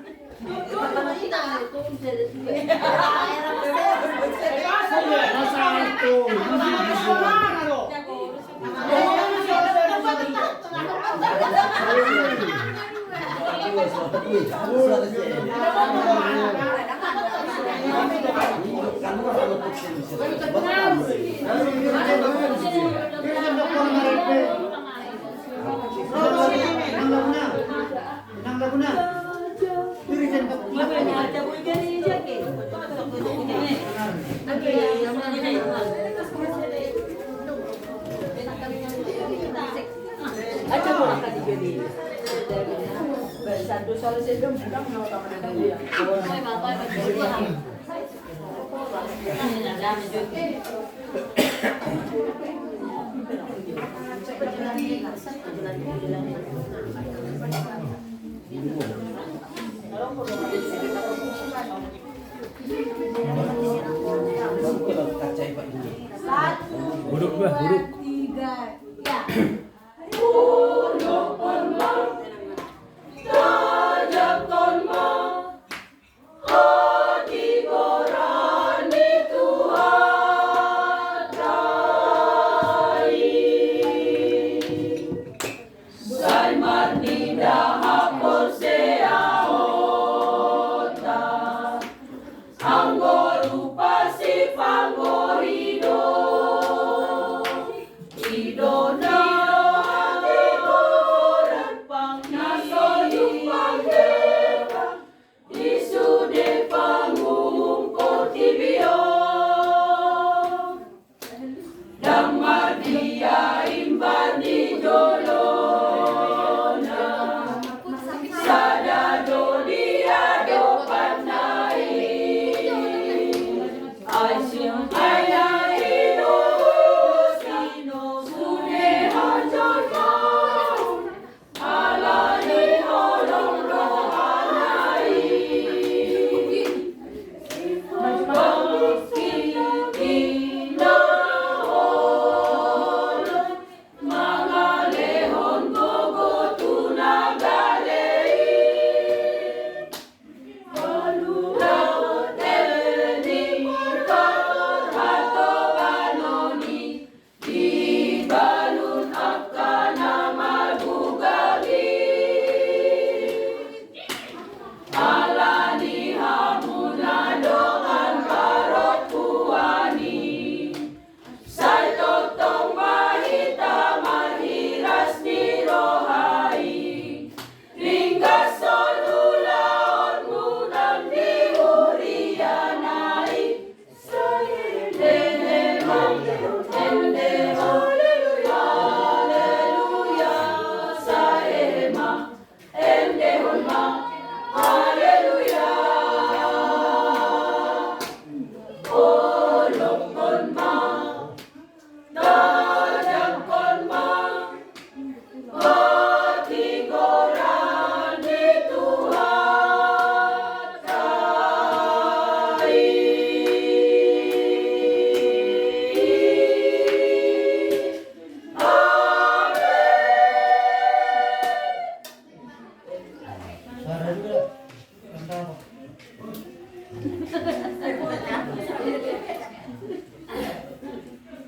Buruk bah, buruk. Tiga, ya. Sai Marnida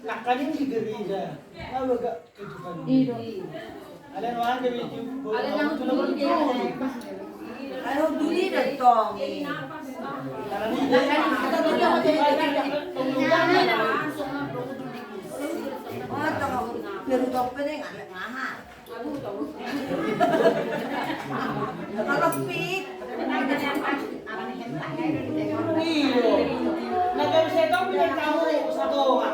Lakanin di gereja. Lalu gak kehidupan. Alam wang kami itu. Ayaw duli na itong. Pero dope na yung anak nga. Nakalapit. Iyo. Nagkaroon pinagkaho sa doha.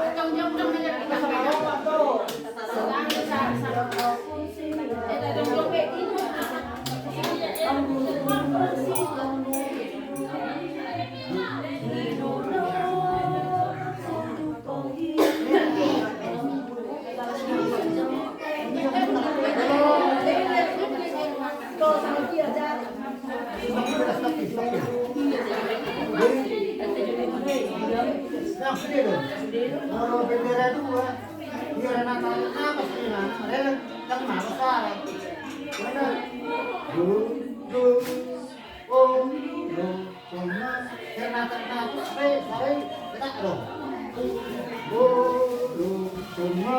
Nah, sendiri. Kalau bendera dua, dia ada apa sih? Ada yang mana sekarang? Mana? Do, oh, do, cuma karena apa? Saya tidak dong. Do, cuma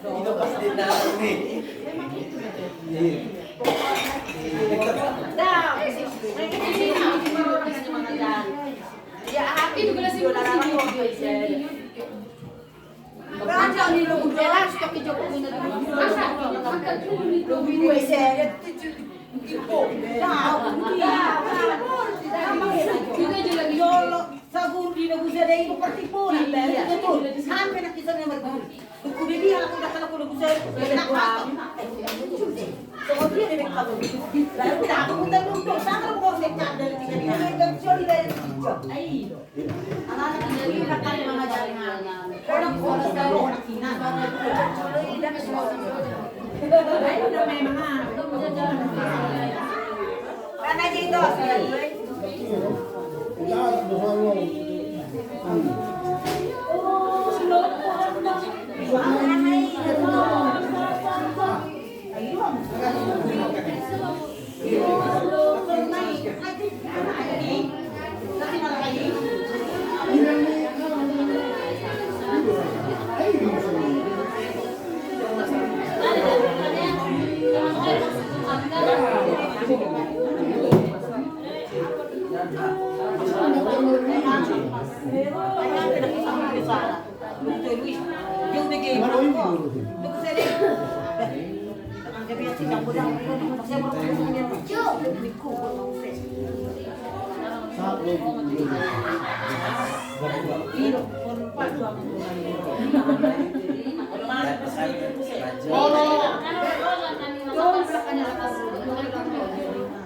Itu pasti tahu nih. Itu gelas itu Sagur di lagu saya itu pertipuan, betul. Sampai nak kita nak berguru. Kuda dia aku datang aku lagu saya nak so dia dia kalau lalu dah aku mudah untuk sangat mau secah dari tiga dia dan curi dari tiga. Ayo. Anak-anak ini nak kali mengajar orang tahu nak kina. Ayo dah memang. Karena itu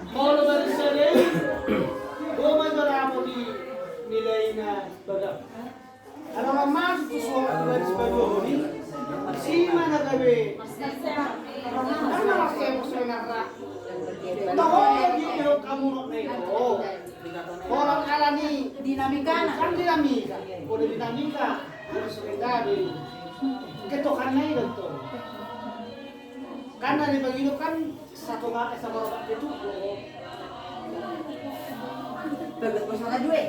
Kalau berseri, gua mau di nilainya badak. Ano naman gusto ko ang español ni? Si mana gabi? Ano na kasi mo sa nara? Taho yung kamu na ito. Orang alani dinamika na. Kan dinamika. Kung dinamika, ano sa kagari? Keto kanay dito. Karena di bagino kan satu nga sa barat itu. bagus masalah duit.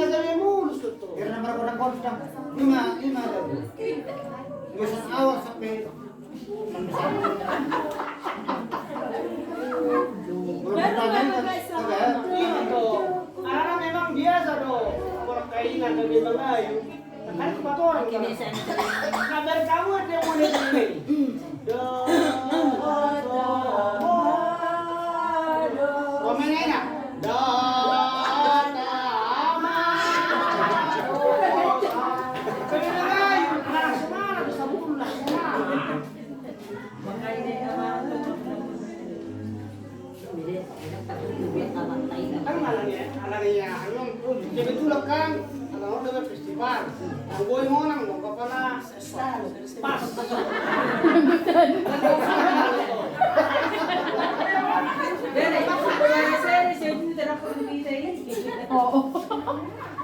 Nagawin mo gusto to. Kaya naman ako ng konstam. Lima daw. Isang awa sa pera. Lima to. Arana memang biasa to. Orang kainan dari Banglayu. Kan kepada orang kabar kamu ada yang mau ini. Romenena. Alangnya, jadi tu kan, kalau ada festival, ang boy mo nang mo kapala pas.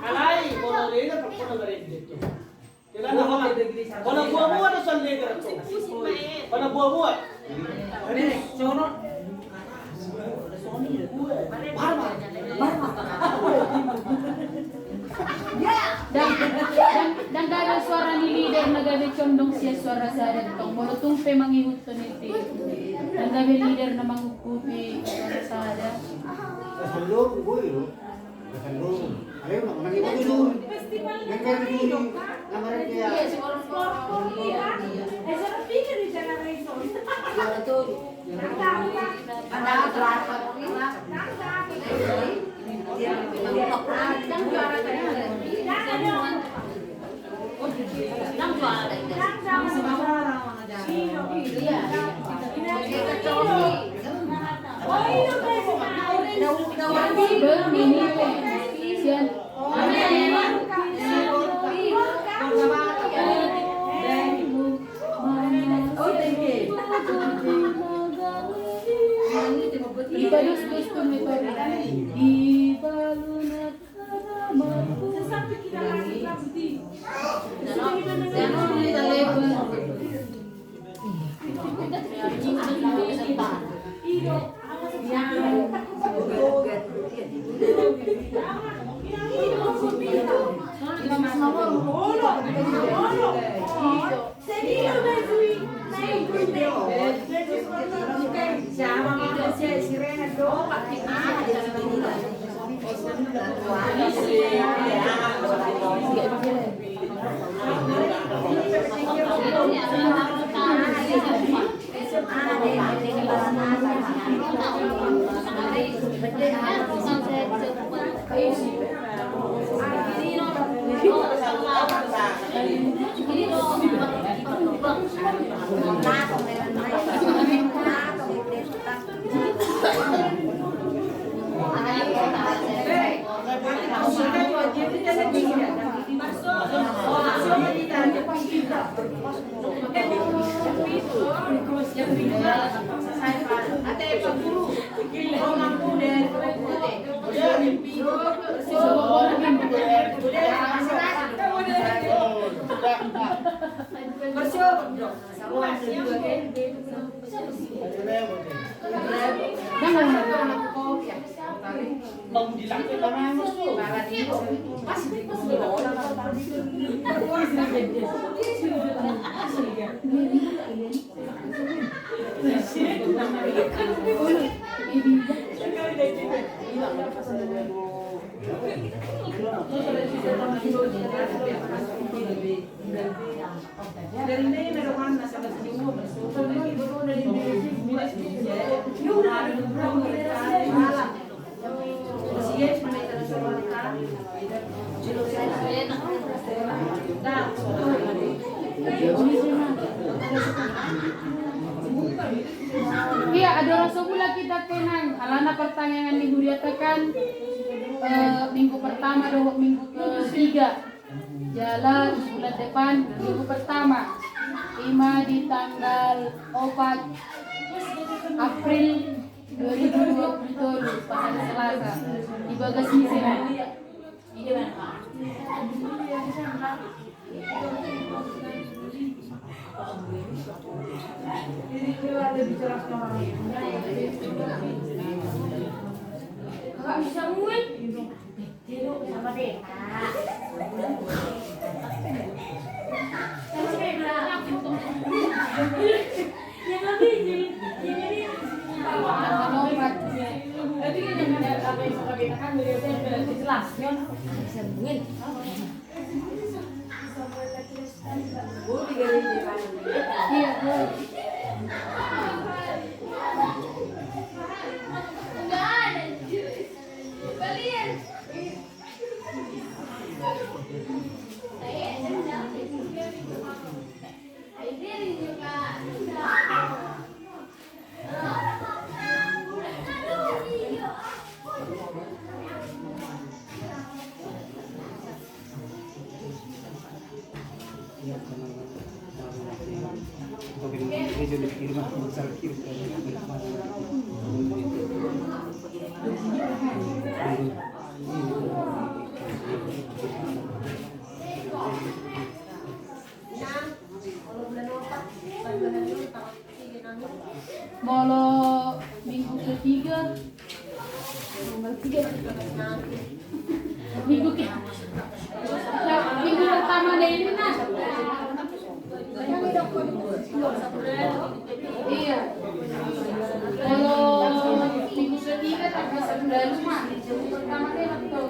Kalay, kalau dia tak pernah dari itu. Kita nak kalau buah-buah ada sendiri tu. Kalau buah-buah. Sono. Dan gada suara ni leader na gabi condong siya suara sa dentong molotong pe mangihut to niti. Dan gabi leader na mangukupi suara sa ada. Kasalong, boy, no? Kasalong. Ayaw na, nangibag doon. Nagkaroon dito. Namarin kaya. Iya, ada rasa pula kita kenang. Alana pertanyaan minggu dia tekan minggu pertama dan minggu ketiga. Jalan bulan depan minggu pertama. 5 di tanggal 4 April 2020 pada Selasa di bagasi sini. Kakak bisa muat. Tidur sama Deka. Sama Deka. Yang lebih jadi Tapi kan yang ada apa yang suka kita kan beliau jelas kan bisa mungkin. Iya, Kalau minggu ketiga minggu pertama deh ini nah. Iya. Kalau minggu ketiga tanggal 9 mah minggu pertama deh betul.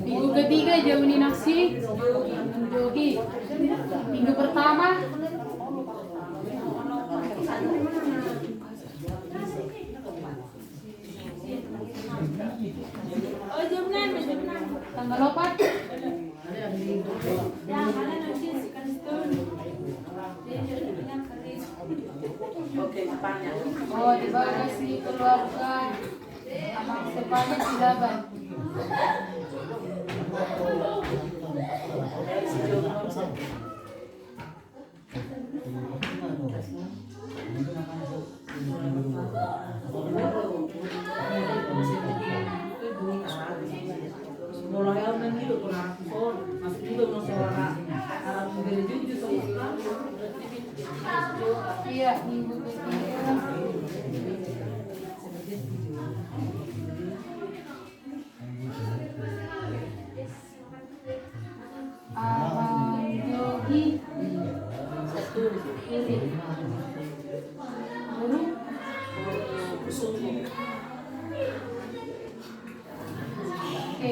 Minggu ketiga jauhi nafsi, jogi. Minggu pertama tanggal 4 sepanjang. Oh, di bagasi keluarga anak sepanjang Silaban. Iya, minggu ketiga. Abang Yogi. Guru. Oke.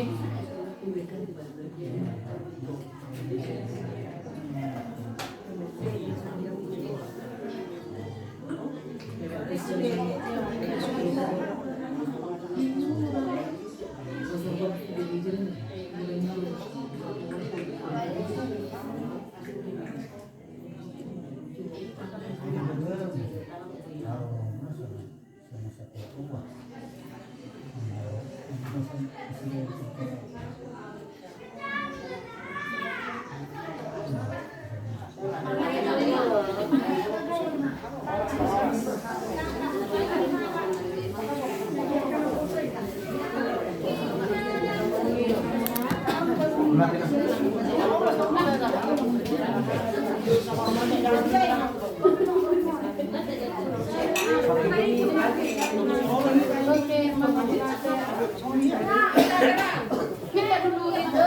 Minta dulu itu.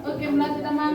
Oke, melati teman.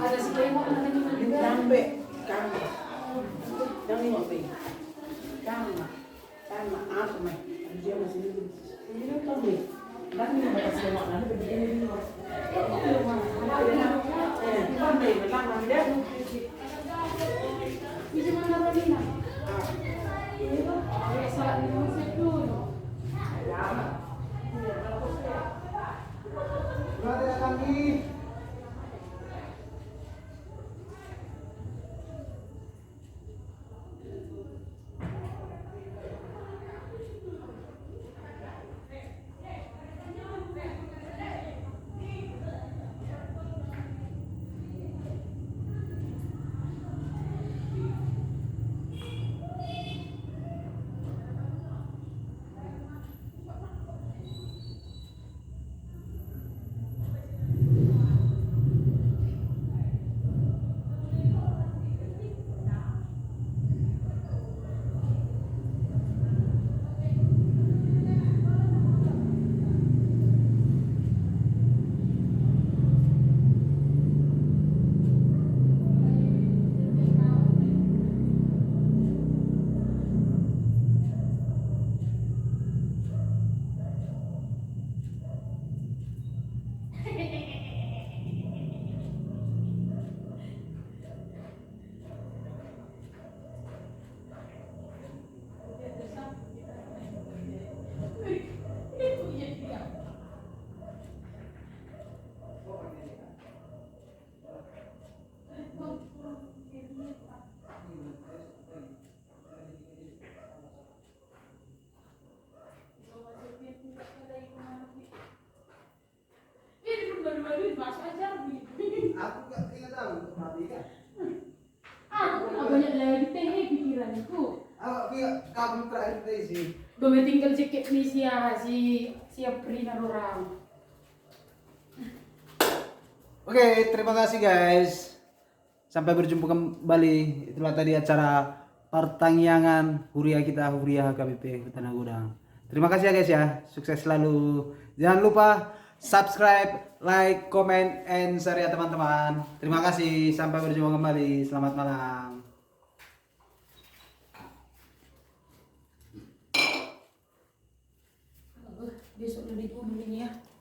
Ada si Kemo Sampai kami. Kami ngopi. Kami. Apa mah? Dia masih hidup. Ini kami. Kami mau kasih makan begini. Kami bilang dia. Bisa mana Rodina? Salah di musik dulu. gue tinggal cekik nih si Aprina orang. Oke, terima kasih guys. Sampai berjumpa kembali. Itulah tadi acara pertangyangan Huria kita, Huria HKBP Hutan Gudang. Terima kasih ya guys ya. Sukses selalu. Jangan lupa subscribe, like, comment, and share ya teman-teman. Terima kasih. Sampai berjumpa kembali. Selamat malam. Besok lebih dulu ya.